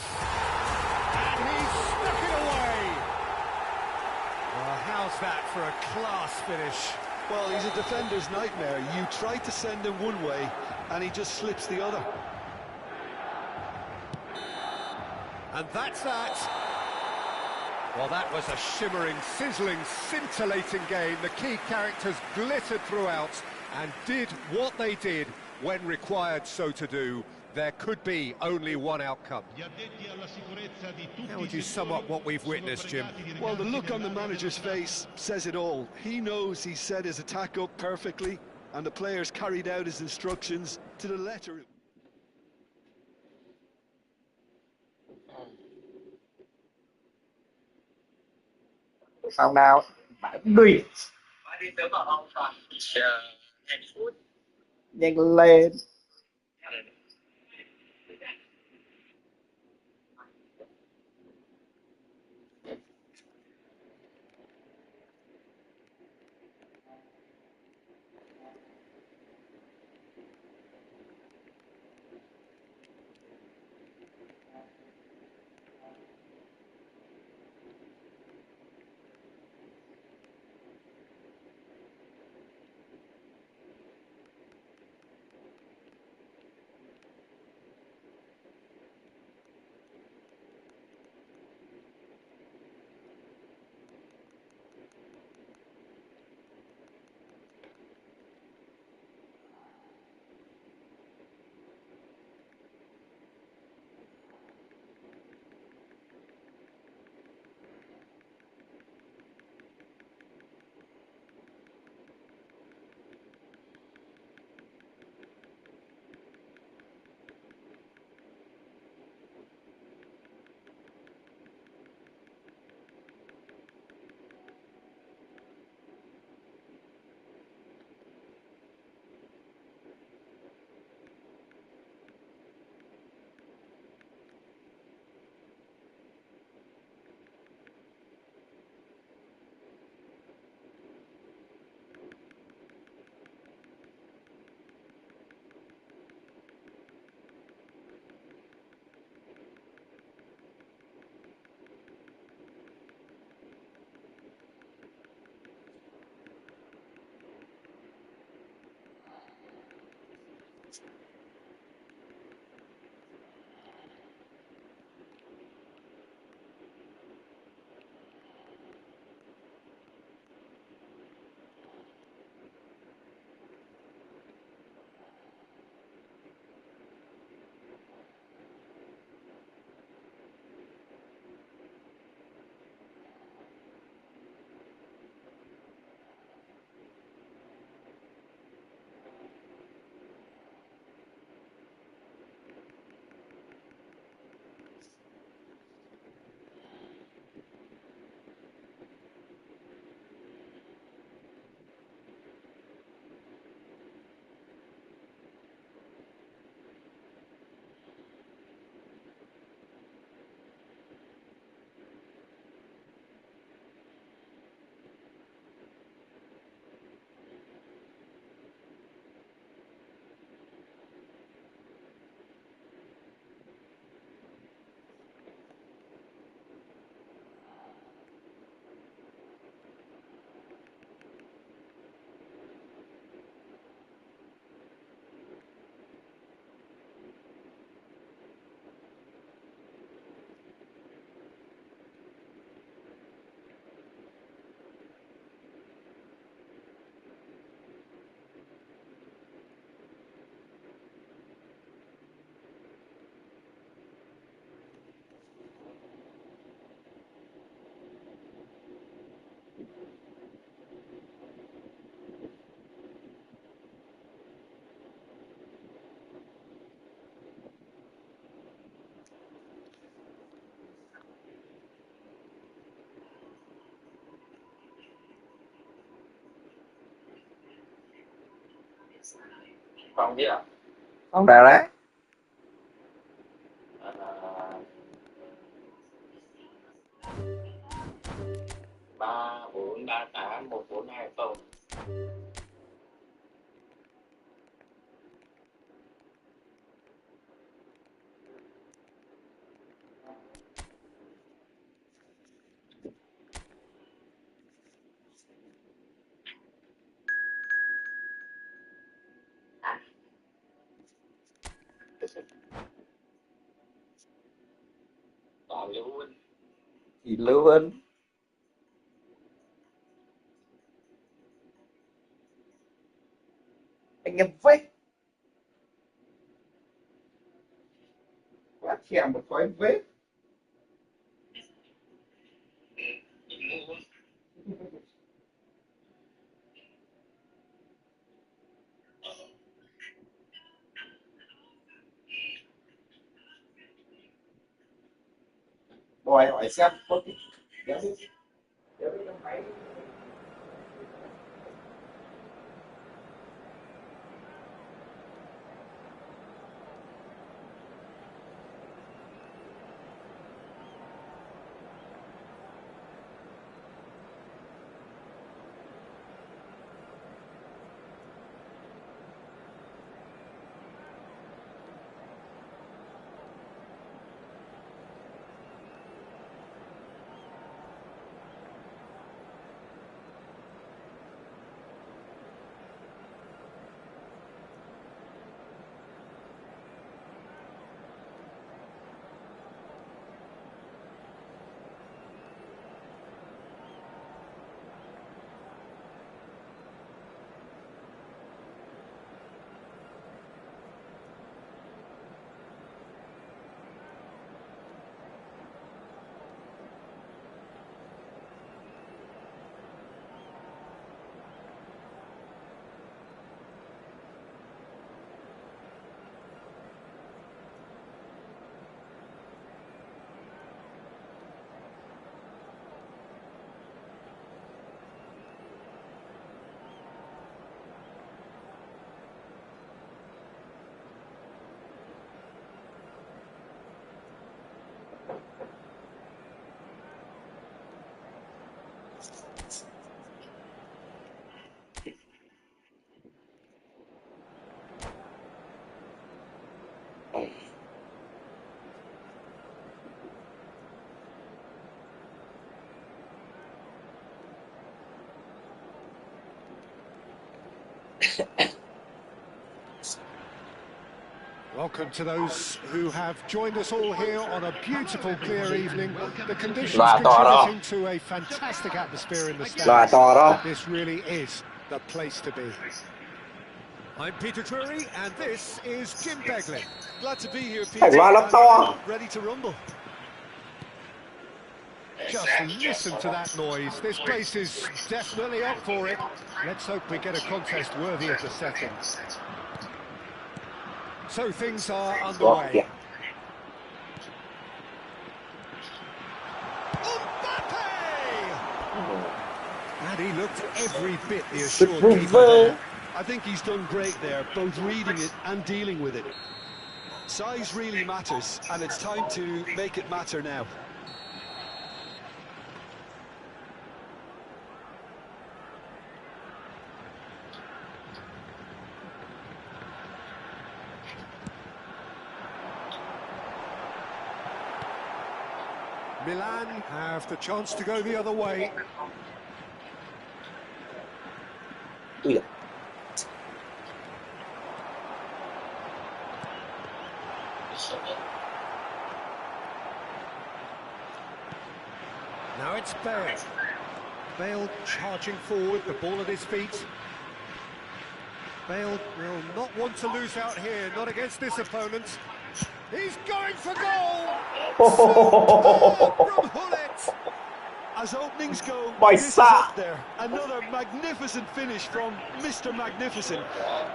And he's stuck it away. Well, how's that for a class finish? Well, he's a defender's nightmare. You try to send him one way, and he just slips the other. And that's that. Well, that was a shimmering, sizzling, scintillating game. The key characters glittered throughout and did what they did when required so to do. There could be only one outcome. How would you sum up what we've witnessed, Jim? Well, the look on the manager's face says it all. He knows he set his attack up perfectly, and the players carried out his instructions to the letter. Sau nào đi nhanh lên. Phòng gì ạ? Không ra đấy. À, 34381420. Còn Lưu Huynh. Thì Lưu Huynh. Anh em phết. Quá chèm một khói vết. Bòi hỏi xem có cái kéo đi trong máy. Welcome to those who have joined us all here on a beautiful, clear evening. The conditions Loa to đó. contributing to a fantastic atmosphere in the Loa stands. to đó. This really is the place to be. I'm Peter Drury, and this is Jim Beglin. Glad to be here, Phải Peter. loa lắm to. Ready to rumble. Just listen to that noise. This place is definitely up for it. Let's hope we get a contest worthy of the setting. So things are underway. And he looked every bit the assured keeper there. I think he's done great there, both reading it and dealing with it. Size really matters, and it's time to make it matter now. Milan have the chance to go the other way. Ui da. Now it's Bale. Bale charging forward, the ball at his feet. Bale will not want to lose out here, not against this opponent. He's going for goal! From Hullet! As openings go, My this is son. up there. Another magnificent finish from Mr. Magnificent.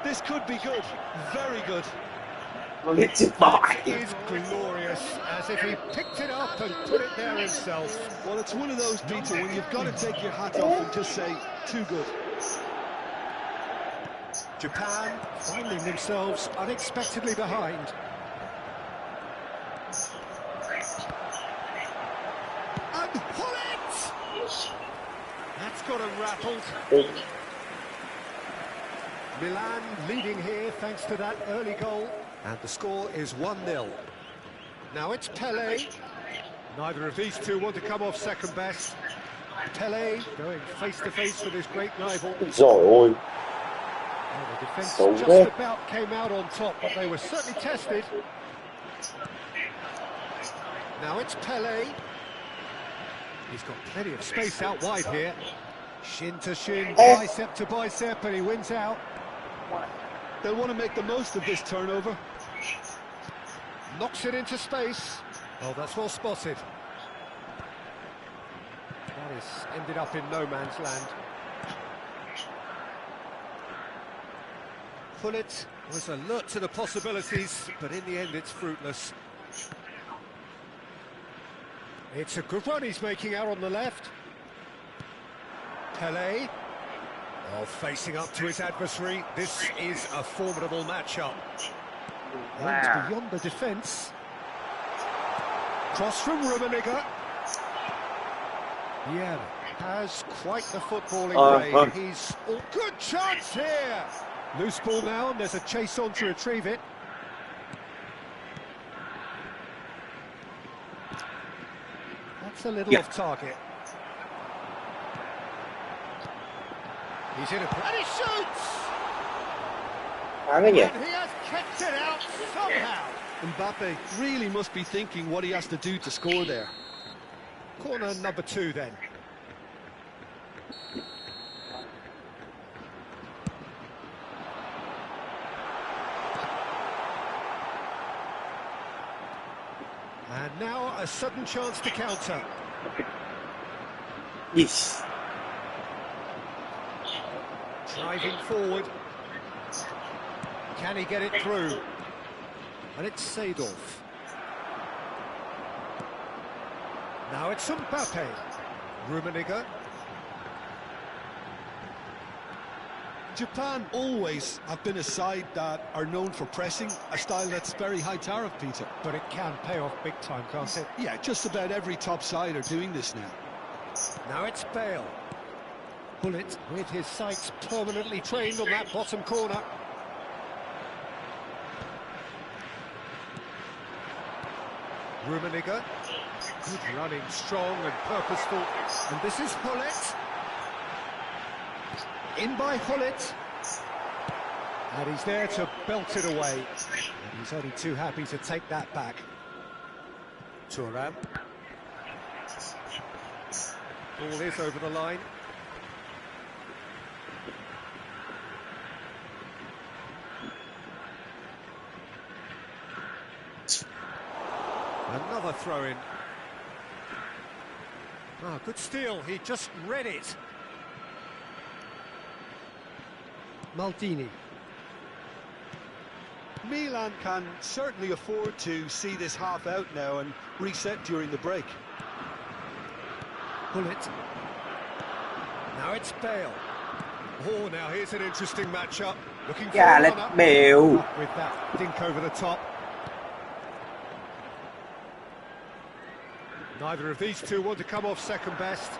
This could be good, very good. It's fine. It is glorious, as if he picked it up and put it there himself. Well, it's one of those, Peter, when you've got to take your hat off and just say, too good. Japan finding themselves unexpectedly behind. And Hullet! Yes. That's got him rattled. Milan leading here thanks to that early goal. And the score is 1-0. Now it's Pelé. Neither of these two want to come off second best. Pelé going face-to-face with his great rival. Rồi ôi. Well, the defence So just good. about came out on top, but they were certainly tested. Now it's Pelé. He's got plenty of space out wide here. Shin to shin, bicep to bicep, and he wins out. They'll want to make the most of this turnover. Knocks it into space. Oh, that's well spotted. That is ended up in no man's land. Hullet was alert to the possibilities, but in the end it's fruitless. It's a good run he's making out on the left. Pelé. Oh, facing up to his adversary. This is a formidable matchup. And beyond the defence. Cross from Rummenigge. Yeah, has quite the footballing brain. He's good chance here. Loose ball now, and there's a chase on to retrieve it. That's a little off target. He's in a... and he shoots! Thắng cái nhỉ? And he has kept it out somehow. Mbappe really must be thinking what he has to do to score there. Corner number 2 then. And now a sudden chance to counter. Yes. Driving forward. Can he get it through? And it's Seedorf. Now it's Mbappe. Rummenigge. Japan always have been a side that are known for pressing, a style that's very high tariff, Peter. But it can pay off big time, can't it? Yeah, just about every top side are doing this now. Now it's Bale. Hullet with his sights permanently trained on that bottom corner. Rummenigge. Good running, strong and purposeful. And this is Hullet. In by Hullet. And he's there to belt it away. And he's only too happy to take that back. Thuram. Ball is over the line. Another throw-in. Ah, good steal. He just read it. Maldini. Milan can certainly afford to see this half out now and reset during the break. Hullet. Now it's Bale. Oh, now here's an interesting matchup. Looking for Yeah, a let runner. Bale. With that dink over the top. Neither of these two want to come off second best.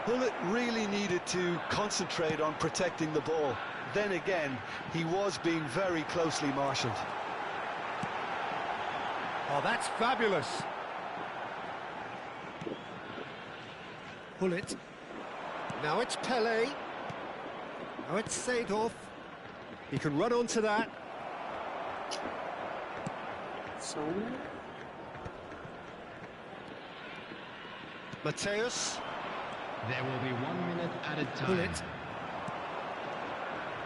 Hullet really needed to concentrate on protecting the ball. Then again, he was being very closely marshalled. Oh, that's fabulous. Hullet. Now it's Pelé. Now it's Seedorf. He can run onto that. Mateus. There will be 1 minute added time. Hullet.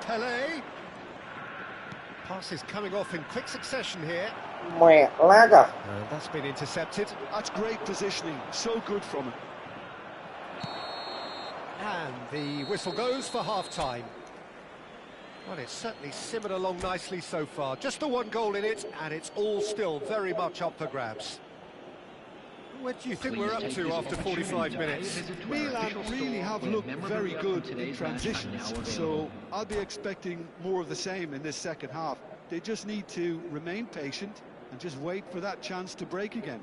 Pelé. Passes coming off in quick succession here. Mẹ lag à? That's been intercepted. That's great positioning, so good from him. And the whistle goes for half-time. Well, it's certainly simmered along nicely so far. Just the 1 goal in it, and it's all still very much up for grabs. What do you think we're up to after 45 minutes? Milan really have looked very good in transitions, so I'll be expecting more of the same in this second half. They just need to remain patient and just wait for that chance to break again.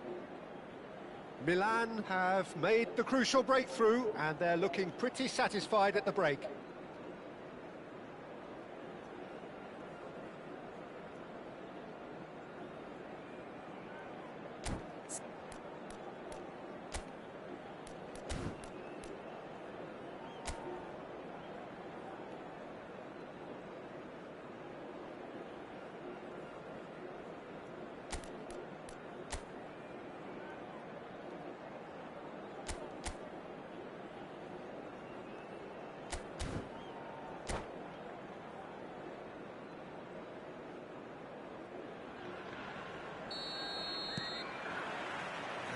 Milan have made the crucial breakthrough, and they're looking pretty satisfied at the break.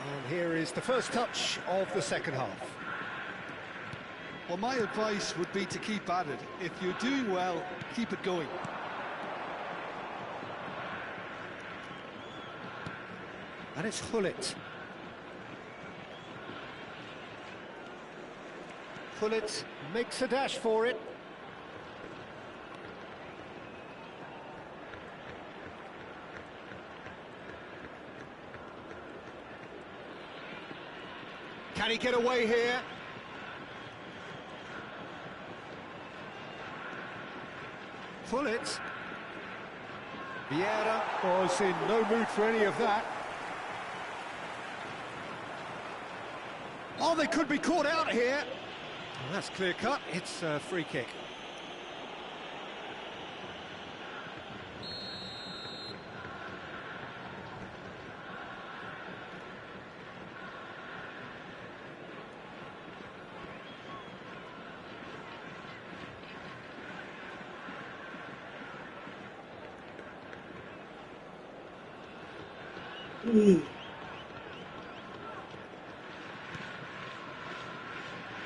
And here is the first touch of the second half. Well, my advice would be to keep at it. If you're doing well, keep it going. And it's Gullit. Gullit makes a dash for it. Can he get away here? Gullit. Vieira was in no mood for any of that. Oh, they could be caught out here. Well, that's clear cut. It's a free kick.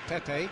Pepe.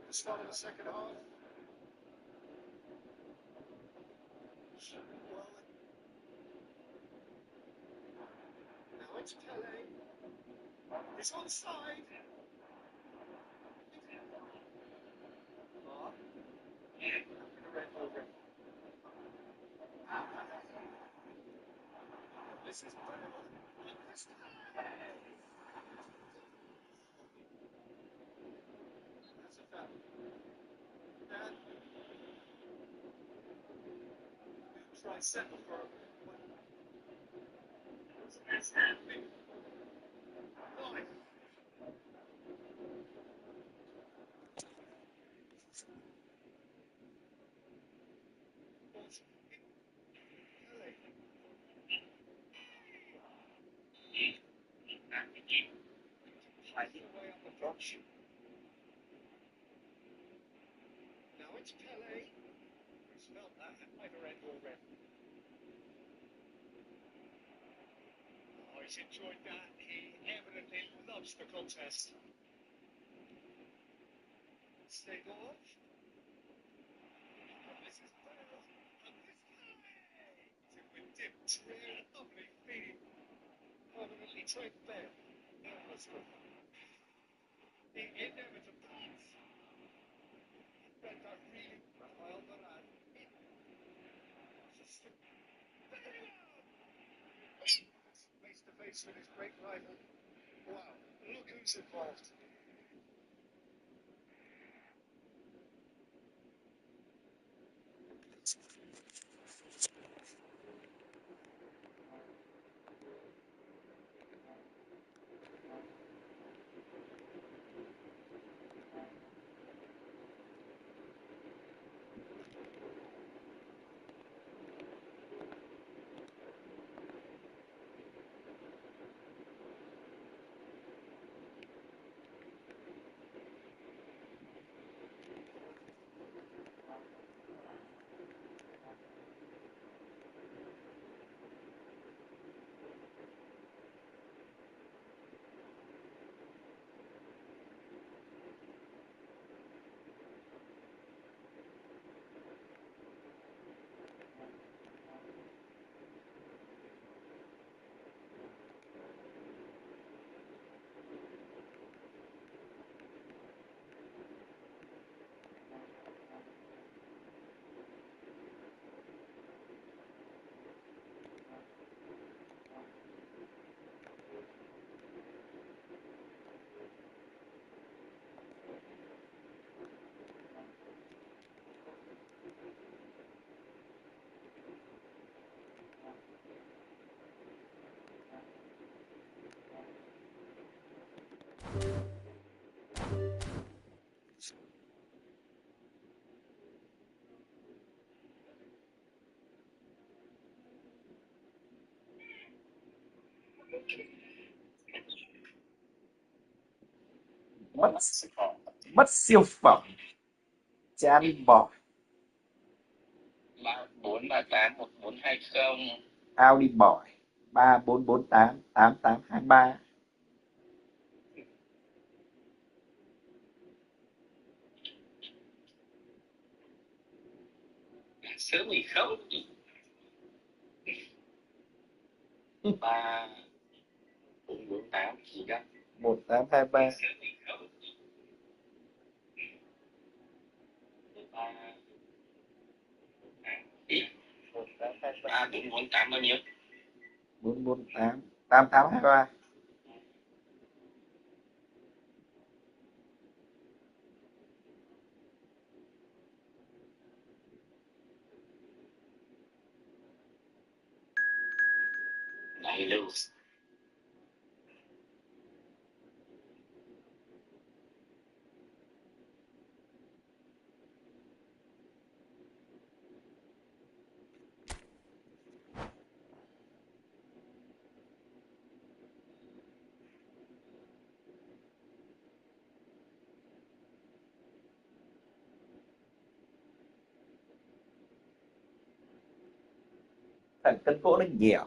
The start of the second half. Well, now it's Pele. It's onside. Yeah, red over. Now it's Pele. He's felt that at either end already. Oh, he's enjoyed that. He evidently loves the contest. Stayed off. And this is Bale. And this Pele. With dipped. Lovely feeling. Permanently trained Bale. Endlessly. The inevitable. Read that really well, but face to face with his great rival. Wow, look who's involved. Mất mất siêu phẩm chán bỏ. 34381420. Audi bỏi 3448 8823. Sớm thì không. 3448 gì đó. 1823. Sớm thì không. 3448 bao nhiêu? 448 8823. Này lưu. Thằng cân gỗ nó nhiều.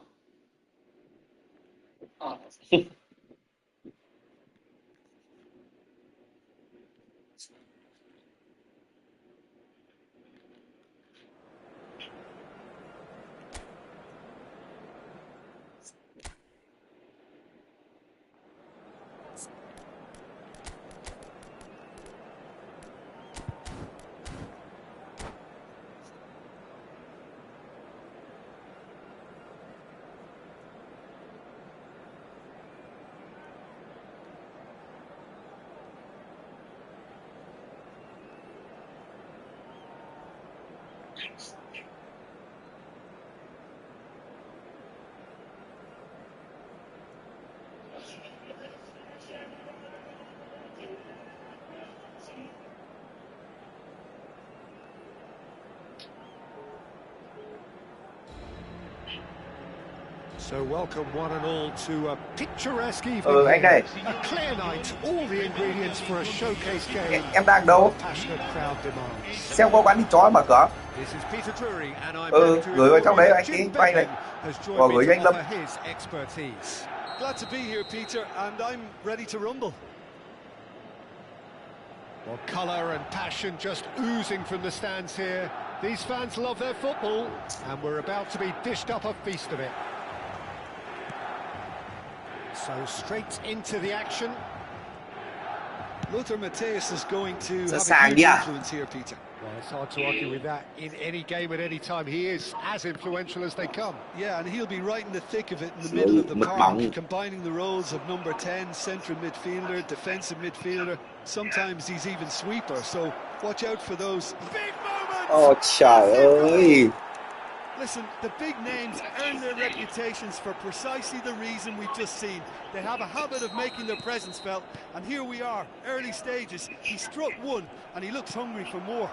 So welcome one and all to a picturesque evening Anh here. đây, A clear night, all the ingredients for a showcase game. em đang đâu? The passionate crowd demands. Xem có quán thịt chó mở cửa. This is Peter Drury and I'm Ừ, ready to gửi vào trong inform đấy you anh that tí, Jim quay này. Beckham has Rồi joined gửi me cho anh to Lâm. offer his expertise. Glad to be here, Peter, and I'm ready to rumble. Well, colour and passion just oozing from the stands here. These fans love their football, and we're about to be dished up a feast of it. So straight into the action. Lothar Matthäus is going to have a sàng huge đi à? influence here, Peter. Well, it's hard to argue with that. In any game at any time, he is as influential as they come. Yeah, and he'll be right in the thick of it in the middle of the Mất park, bóng. combining the roles of number 10, central midfielder, defensive midfielder. Sometimes he's even sweeper, so watch out for those big moments! Ồ trời ơi. Listen, the big names earn their reputations for precisely the reason we've just seen. They have a habit of making their presence felt, and here we are, early stages. He struck one, and he looks hungry for more.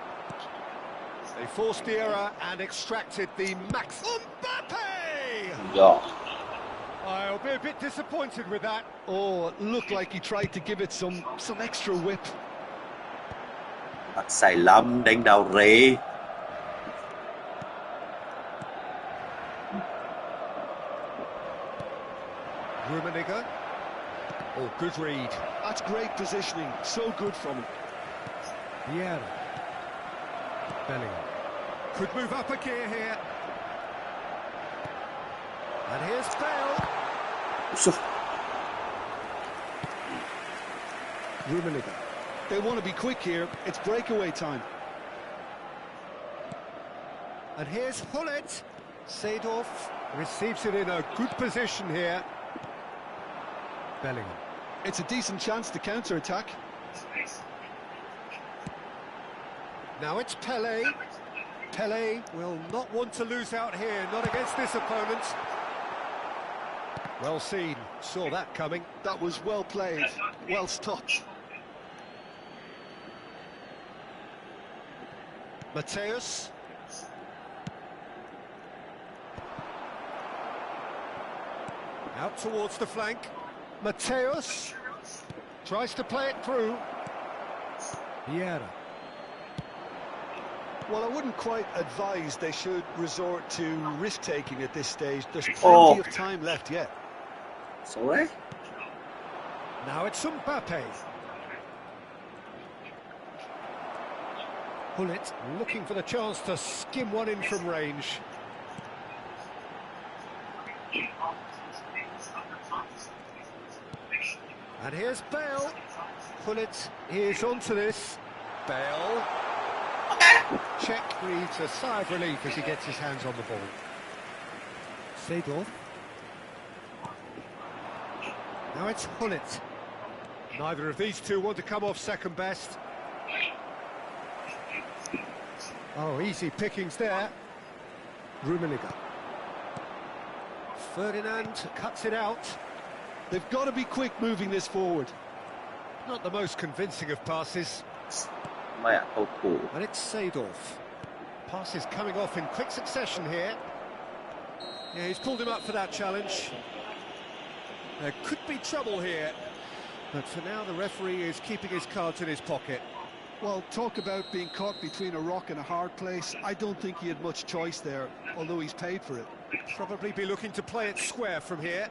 They forced the error and extracted the max. Mbappe! Rồi. I'll be a bit disappointed with that. Oh, it looked like he tried to give it some extra whip. Bắt sai lầm đánh đầu rỉ. Rummenigge. Oh, good read. That's great positioning, so good from him. Vieira. Bellingham. Could move up a gear here. And here's Bale. Rummenigge. They want to be quick here, it's breakaway time. And here's Hullet. Seedorf receives it in a good position here. Bellingham. It's a decent chance to counter-attack. Now it's Pele. Pele will not want to lose out here, not against this opponent. Well seen, saw that coming. That was well played, well stopped. Matthäus. Out towards the flank. Matthäus tries to play it through. Vieira. Well, I wouldn't quite advise they should resort to risk-taking at this stage. There's plenty Oh. of time left yet. Xấu đấy. Now it's Mbappe. Hullet looking for the chance to skim one in from range. And here's Bale. Hullet is onto this. Bale. Check breathes a sigh of relief as he gets his hands on the ball. Seedorf. Now it's Hullet. Neither of these two want to come off second best. Oh, easy pickings there. Rummenigge. Ferdinand cuts it out. They've got to be quick moving this forward. Not the most convincing of passes. Mẹ cầu thủ. And it's Seedorf. Passes coming off in quick succession here. Yeah, he's pulled him up for that challenge. There could be trouble here. But for now, the referee is keeping his cards in his pocket. Well, talk about being caught between a rock and a hard place. I don't think he had much choice there, although he's paid for it. Probably be looking to play it square from here.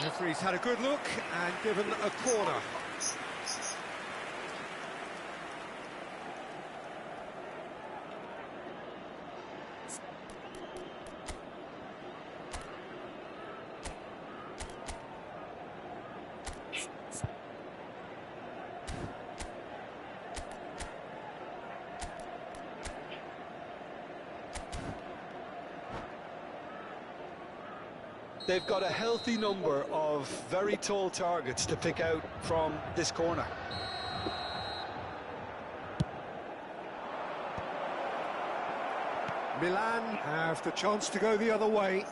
Referee's had a good look and given a corner. They've got a healthy number of very tall targets to pick out from this corner. Milan have the chance to go the other way.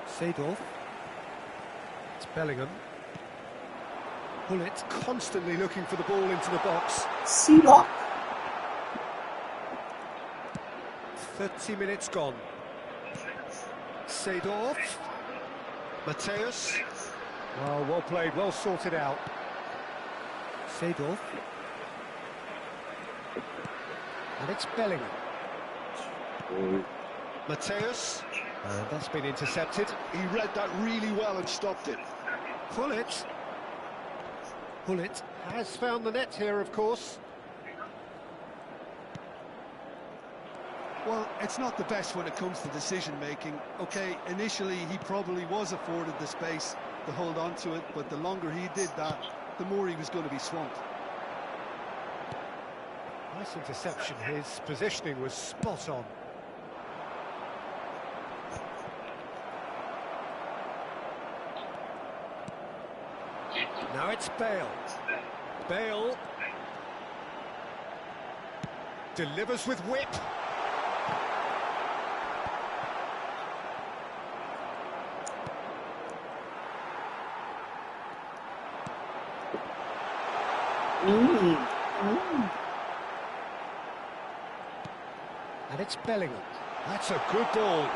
Seedorf. It's Bellingham. Gullit constantly looking for the ball into the box. Seedorf. 30 minutes gone. Seedorf. Mateus. Well played, well sorted out. Seedorf. And it's Bellingham. Mateus. And that's been intercepted. He read that really well and stopped it. Gullit. Gullit has found the net here, of course. Well, it's not the best when it comes to decision-making. OK, initially he probably was afforded the space to hold on to it, but the longer he did that, the more he was going to be swamped. Nice interception. His positioning was spot on. Now it's Bale. Bale delivers with whip. And it's Bellingham. That's a good ball.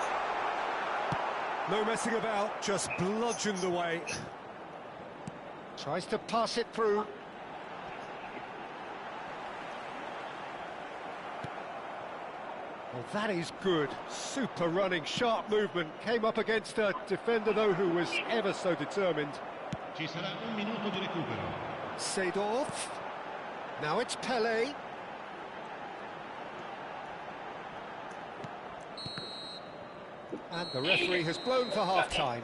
No messing about, just bludgeoned away. Tries to pass it through. Well, that is good. Super running, sharp movement. Came up against a defender, though, who was ever so determined. Ci sarà un minuto di recupero. Seedorf. Now it's Pelé. And the referee has blown for half-time.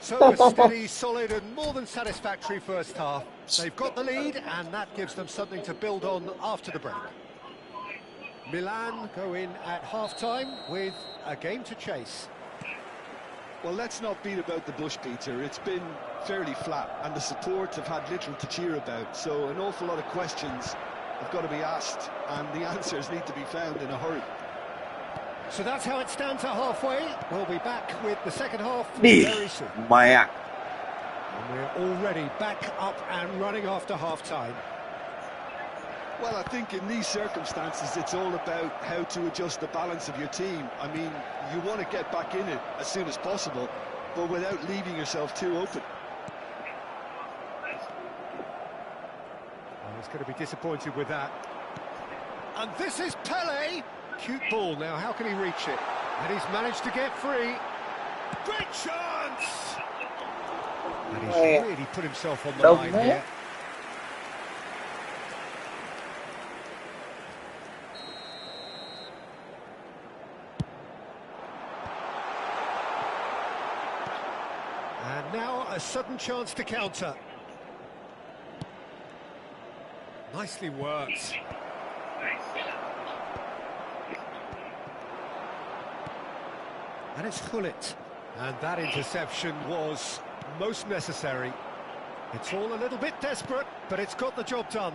So a steady, solid and more than satisfactory first half. They've got the lead and that gives them something to build on after the break. Milan go in at half-time with a game to chase. Well, let's not beat about the bush, Peter. It's been fairly flat and the support have had little to cheer about. So an awful lot of questions have got to be asked and the answers need to be found in a hurry. So that's how it stands at halfway. We'll be back with the second half very soon. Mẹ. And we're already back up and running after half-time. Well, I think in these circumstances, it's all about how to adjust the balance of your team. I mean, you want to get back in it as soon as possible, but without leaving yourself too open. Well, he's going to be disappointed with that. And this is Pelé. Cute ball now, how can he reach it? And he's managed to get free. Great chance! And he's really put himself on the line here. And now a sudden chance to counter. Nicely worked. And it's Gullit. And that interception was most necessary. It's all a little bit desperate, but it's got the job done.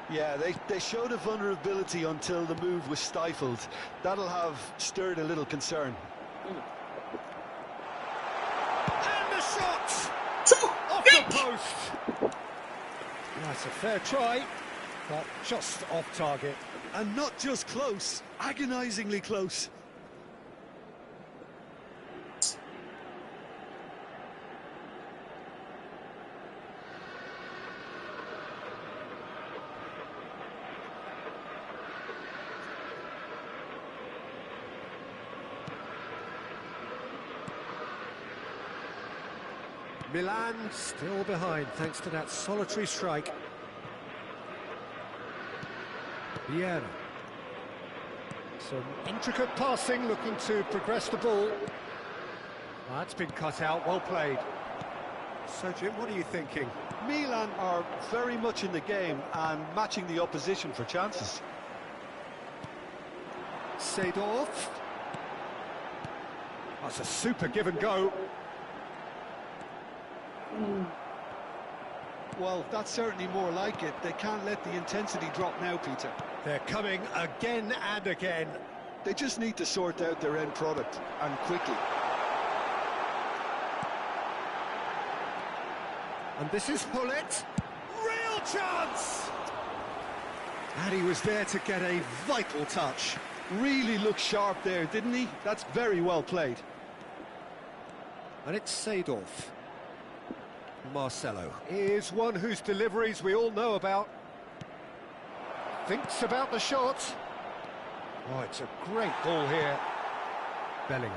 Yeah, they showed a vulnerability until the move was stifled. That'll have stirred a little concern. And the shot! Off the post! That's a fair try, but just off target. And not just close, agonisingly close. Milan still behind thanks to that solitary strike. Vieira. Some intricate passing, looking to progress the ball. That's been cut out, well played. So Jim, what are you thinking? Milan are very much in the game and matching the opposition for chances. Seedorf. That's a super give and go. Well, that's certainly more like it. They can't let the intensity drop now, Peter. They're coming again and again. They just need to sort out their end product, and quickly. And this is Hullet. Real chance! And he was there to get a vital touch. Really looked sharp there, didn't he? That's very well played. And it's Seedorf. Marcelo is one whose deliveries we all know about. Thinks about the shot. Oh, it's a great ball here. Bellingham.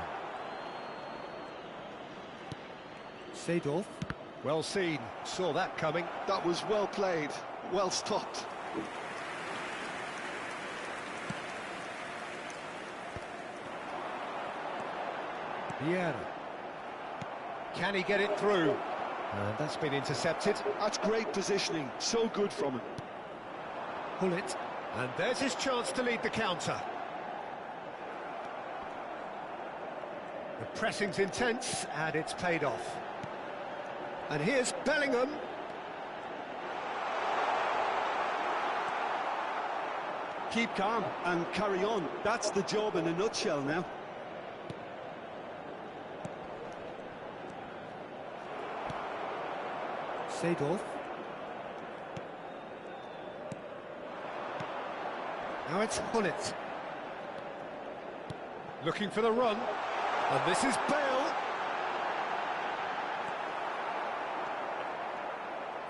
Seedorf. Well seen. Saw that coming. That was well played, well stopped. Vieira. Can he get it through? And that's been intercepted. That's great positioning, so good from him. Hullet. And there's his chance to lead the counter. The pressing's intense, and it's paid off. And here's Bellingham. Keep calm and carry on. That's the job in a nutshell now. Seedorf. Now it's Hullet. Looking for the run. And this is Bale.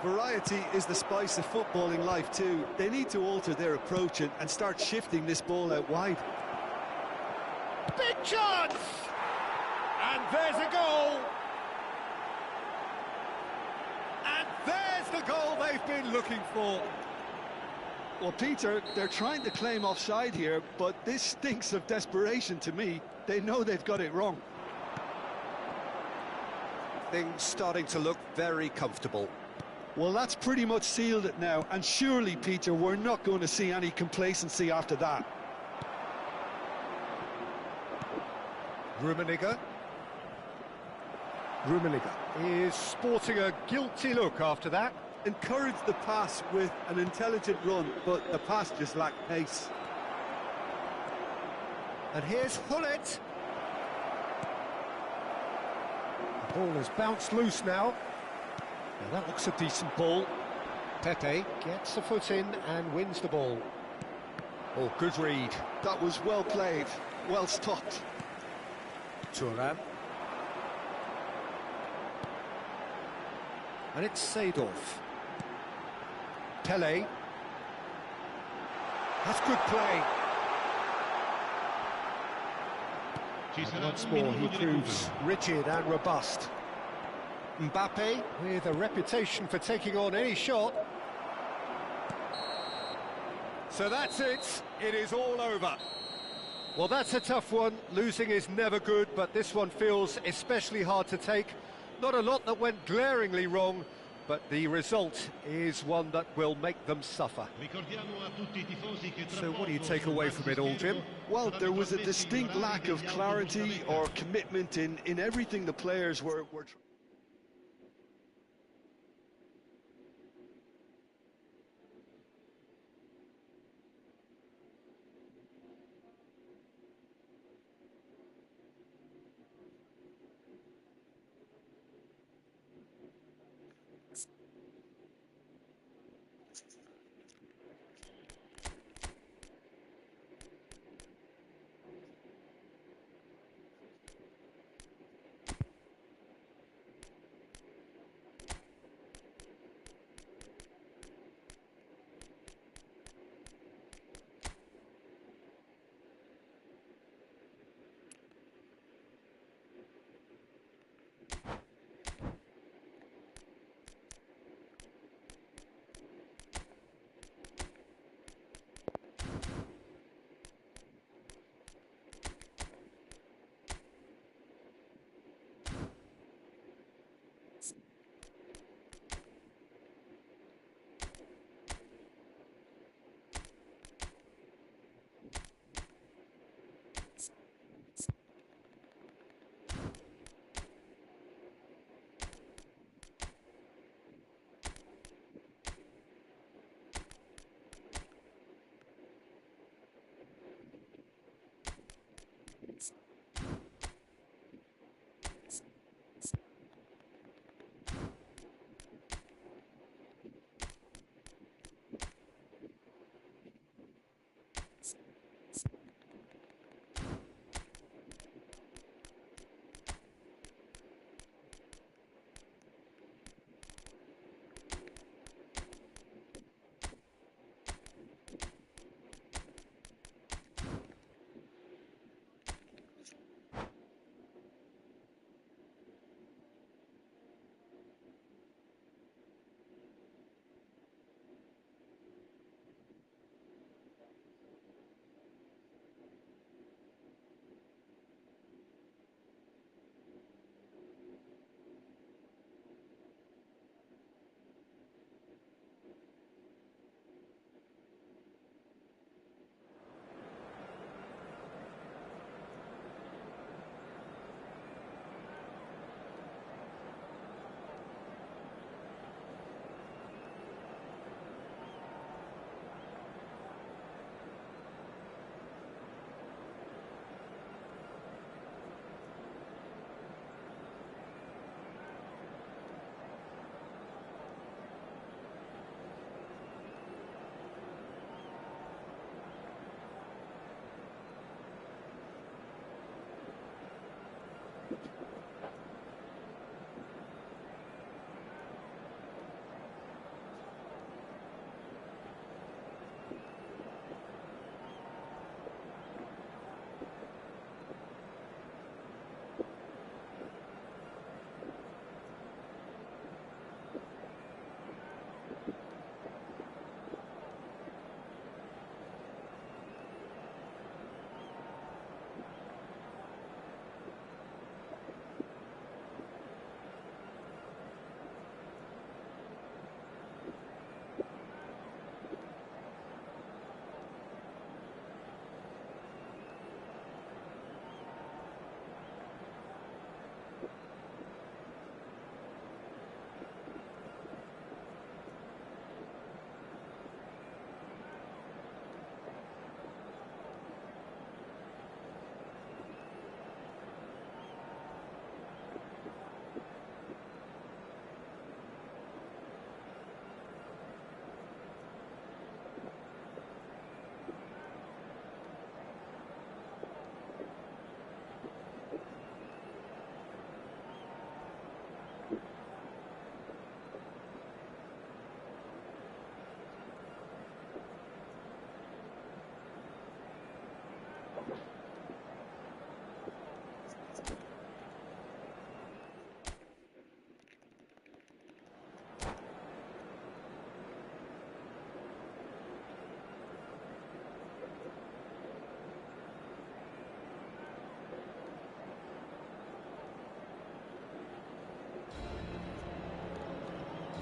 Variety is the spice of footballing life too. They need to alter their approach and start shifting this ball out wide. Big chance! And there's a goal! And there's the goal they've been looking for. Well, Peter, they're trying to claim offside here, but this stinks of desperation to me. They know they've got it wrong. Things starting to look very comfortable. Well, that's pretty much sealed it now, and surely, Peter, we're not going to see any complacency after that. Rummenigge. Rummenigge is sporting a guilty look after that. Encourage the pass with an intelligent run, but the pass just lacked pace. And here's Hullet. The ball has bounced loose now. Now that looks a decent ball. Pepe gets the foot in and wins the ball. Oh, good read. That was well played, well stopped. Thuram. And it's Seedorf. Pele. That's good play. And once more he proves rigid and robust. Mbappe with a reputation for taking on any shot. So that's it. It is all over. Well, that's a tough one. Losing is never good, but this one feels especially hard to take. Not a lot that went glaringly wrong, but the result is one that will make them suffer. So what do you take away from it all, Jim? Well, there was a distinct lack of clarity or commitment in everything the players were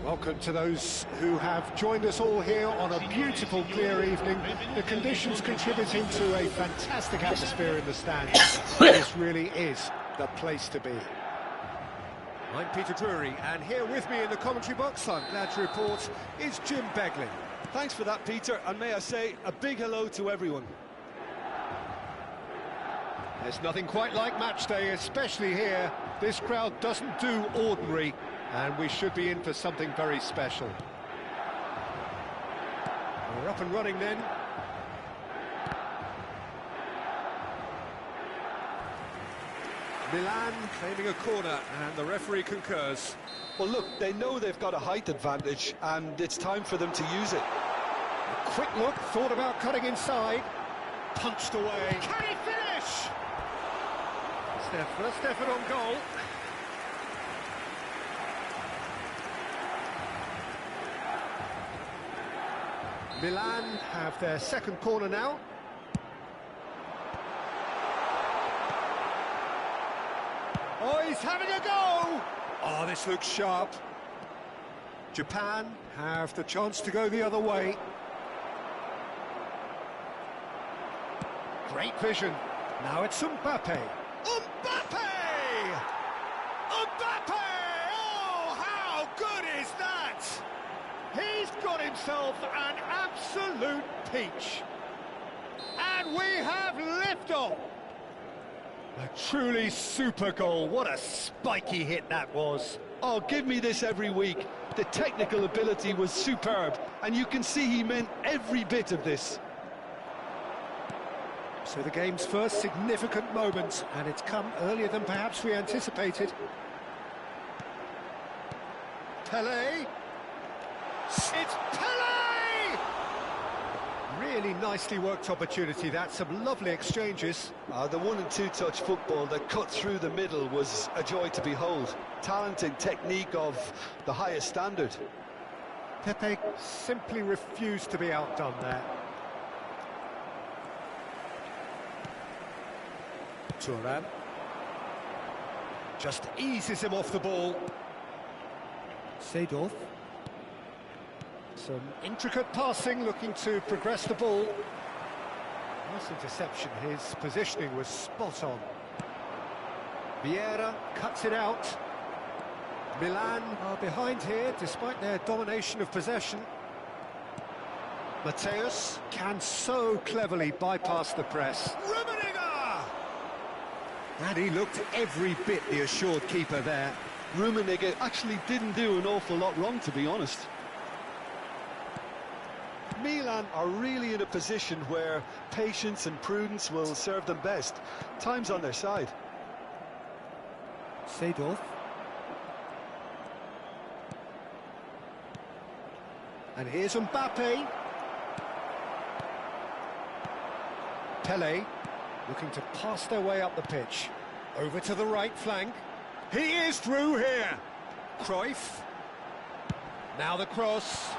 Welcome to those who have joined us all here on a beautiful, clear evening. The conditions contributing to a fantastic atmosphere in the stands. This really is the place to be. I'm Peter Drury, and here with me in the commentary box, I'm glad to report, is Jim Beglin. Thanks for that, Peter, and may I say a big hello to everyone. There's nothing quite like match day, especially here. This crowd doesn't do ordinary, and we should be in for something very special. We're up and running then. Milan claiming a corner, and the referee concurs. Well, look, they know they've got a height advantage, and it's time for them to use it. A quick look, thought about cutting inside. Punched away. Can he finish? First effort on goal. Milan have their second corner now. Oh, he's having a go! Oh, this looks sharp. Japan have the chance to go the other way. Great vision. Now it's Mbappe. Mbappe! Mbappe! Oh, how good is that? He's got himself an absolute peach. And we have liftoff. A truly super goal. What a spiky hit that was. Oh, give me this every week. The technical ability was superb, and you can see he meant every bit of this. So the game's first significant moment, and it's come earlier than perhaps we anticipated. Pelé. It's Pelé! Really nicely worked opportunity, that. Some lovely exchanges. The 1- and 2-touch football that cut through the middle was a joy to behold. Talent and technique of the highest standard. Pepe simply refused to be outdone there. Thuram just eases him off the ball. Seedorf. Some intricate passing, looking to progress the ball. Nice interception, his positioning was spot on. Vieira cuts it out. Milan are behind here, despite their domination of possession. Mateus can so cleverly bypass the press. Rummenigge! And he looked every bit the assured keeper there. Rummenigge actually didn't do an awful lot wrong, to be honest. Milan are really in a position where patience and prudence will serve them best. Time's on their side. Seedorf. And here's Mbappe. Pelé looking to pass their way up the pitch. Over to the right flank. He is through here. Cruyff. Now the cross.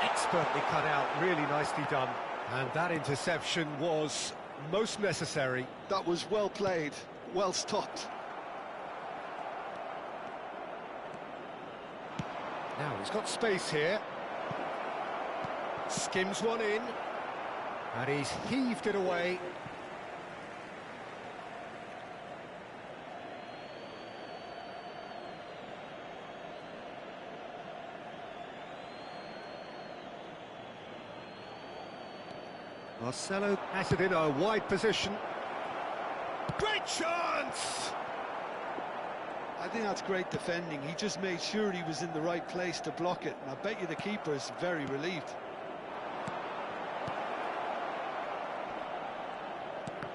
Expertly cut out, really nicely done. And that interception was most necessary. That was well played, well stopped. Now he's got space here. Skims one in. And he's heaved it away. Marcelo has it in a wide position. Great chance! I think that's great defending. He just made sure he was in the right place to block it. And I bet you the keeper's very relieved.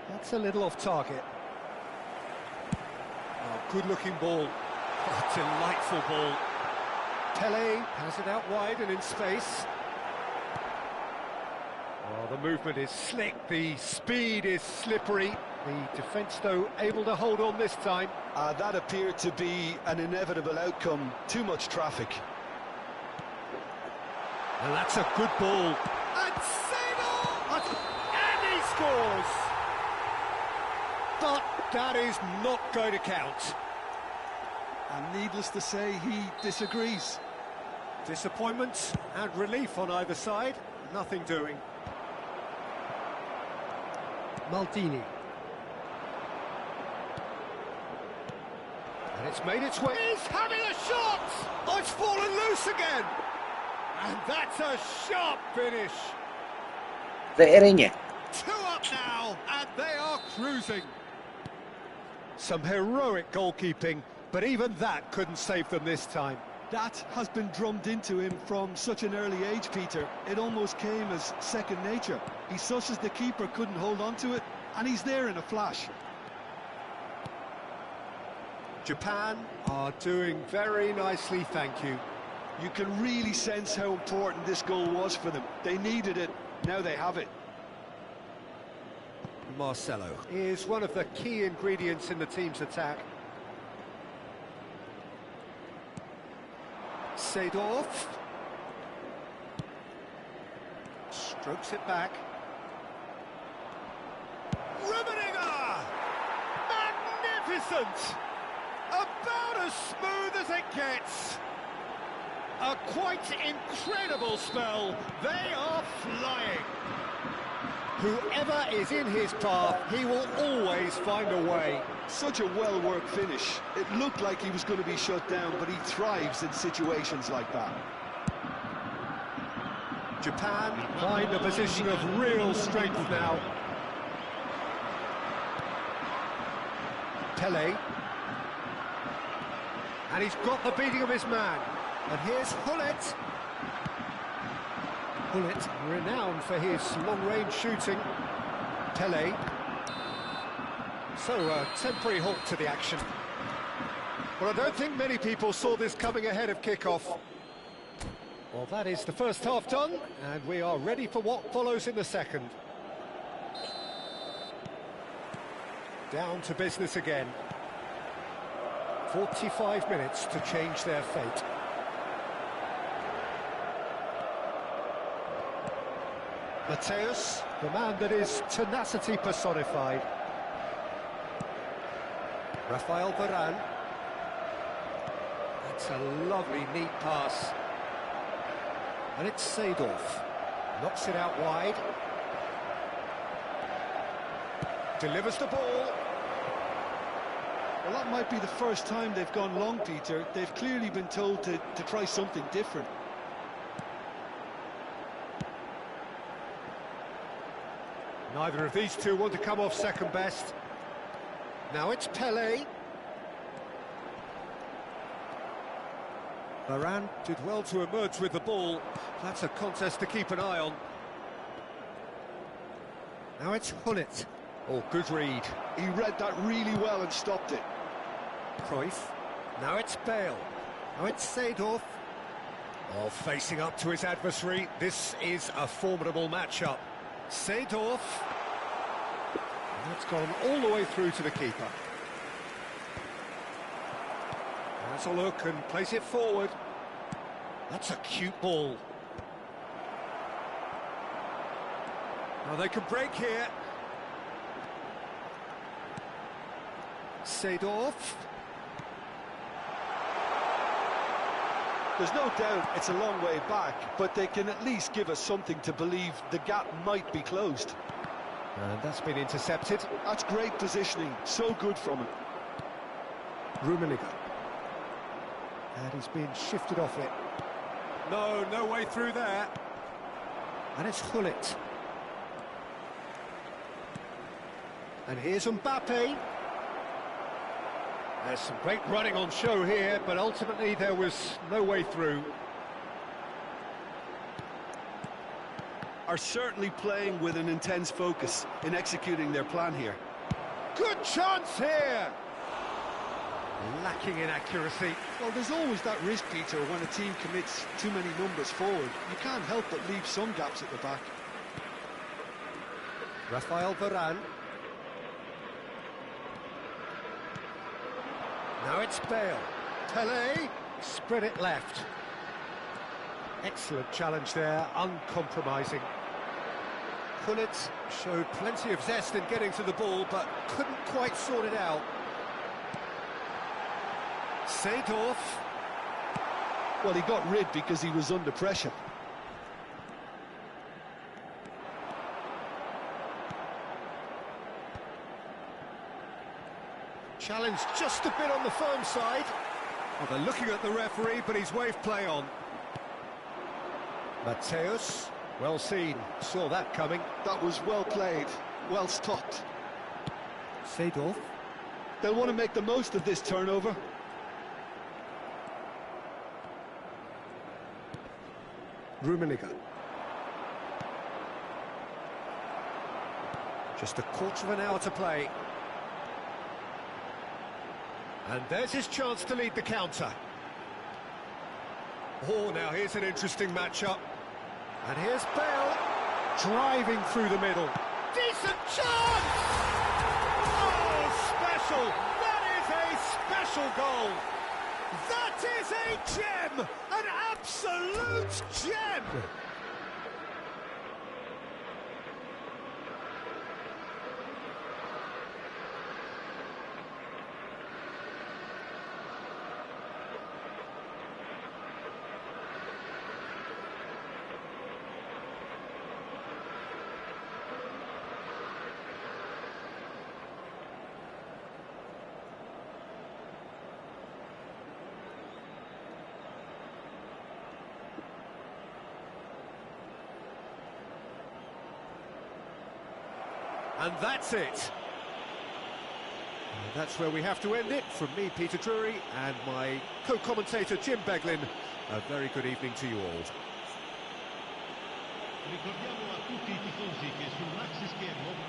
That's a little off target. Oh, good-looking ball. Oh, delightful ball. Pelé has it out wide and in space. Oh, the movement is slick, the speed is slippery. The defence, though, able to hold on this time. That appeared to be an inevitable outcome. Too much traffic. And that's a good ball. And Seedorf! And he scores! But that is not going to count. And needless to say, he disagrees. Disappointment and relief on either side. Nothing doing. Maldini. And it's made its way. He's having a shot! Oh, it's fallen loose again! And that's a sharp finish. Dễ đấy nhỉ. 2 up now, and they are cruising. Some heroic goalkeeping, but even that couldn't save them this time. That has been drummed into him from such an early age, Peter. It almost came as second nature. He such as the keeper couldn't hold on to it, and he's there in a flash. Japan are doing very nicely, thank you. You can really sense how important this goal was for them. They needed it, now they have it. Marcelo is one of the key ingredients in the team's attack. Seedorf strokes it back. Rummenigge! Magnificent! About as smooth as it gets. A quite incredible spell. They are flying. Whoever is in his path, he will always find a way. Such a well-worked finish. It looked like he was going to be shut down, but he thrives in situations like that. Japan find a position of real strength now. Pele. And he's got the beating of his man. And here's Hullet. Hullet, renowned for his long-range shooting. Pele. So, a temporary halt to the action. Well, I don't think many people saw this coming ahead of kick-off. Well, that is the first half done, and we are ready for what follows in the second. Down to business again. 45 minutes to change their fate. Mateus, the man that is tenacity personified. Rafael Varane. That's a lovely, neat pass. And it's Seedorf. Knocks it out wide. Delivers the ball. Well, that might be the first time they've gone long, Peter. They've clearly been told to try something different. Neither of these two want to come off second best. Now it's Pele. Varane did well to emerge with the ball. That's a contest to keep an eye on. Now it's Hullet. Oh, good read. He read that really well and stopped it. Cruyff. Now it's Bale. Now it's Seedorf. Oh, facing up to his adversary. This is a formidable matchup. Seedorf. That's gone all the way through to the keeper. Has a look and plays it forward. That's a cute ball. Now they can break here. Seedorf. There's no doubt it's a long way back, but they can at least give us something to believe the gap might be closed. And that's been intercepted. That's great positioning, so good from him. Rummenigge. And he's been shifted off it. No way through there. And it's Hullet. And here's Mbappe. There's some great running on show here, but ultimately there was no way through. Are certainly playing with an intense focus in executing their plan here. Good chance here! Lacking in accuracy. Well, there's always that risk, Peter, when a team commits too many numbers forward. You can't help but leave some gaps at the back. Rafael Varane. Now it's Bale. Pele, spread it left. Excellent challenge there, uncompromising. Hullet showed plenty of zest in getting to the ball, but couldn't quite sort it out. Seedorf. Well, he got rid because he was under pressure. Challenge just a bit on the firm side. Well, they're looking at the referee, but he's waved play on. Mateus, well seen, saw that coming. That was well played, well stopped. Seedorf. They'll want to make the most of this turnover. Rummenigge. Just a quarter of an hour to play. And there's his chance to lead the counter. Oh, now here's an interesting matchup. And here's Bale, driving through the middle. Decent chance! Oh, special! That is a special goal! That is a gem! An absolute gem! And that's it. And that's where we have to end it. From me, Peter Drury, and my co-commentator, Jim Beglin. A very good evening to you all. Ricordiamo a tutti i tifosi che sul maxi schermo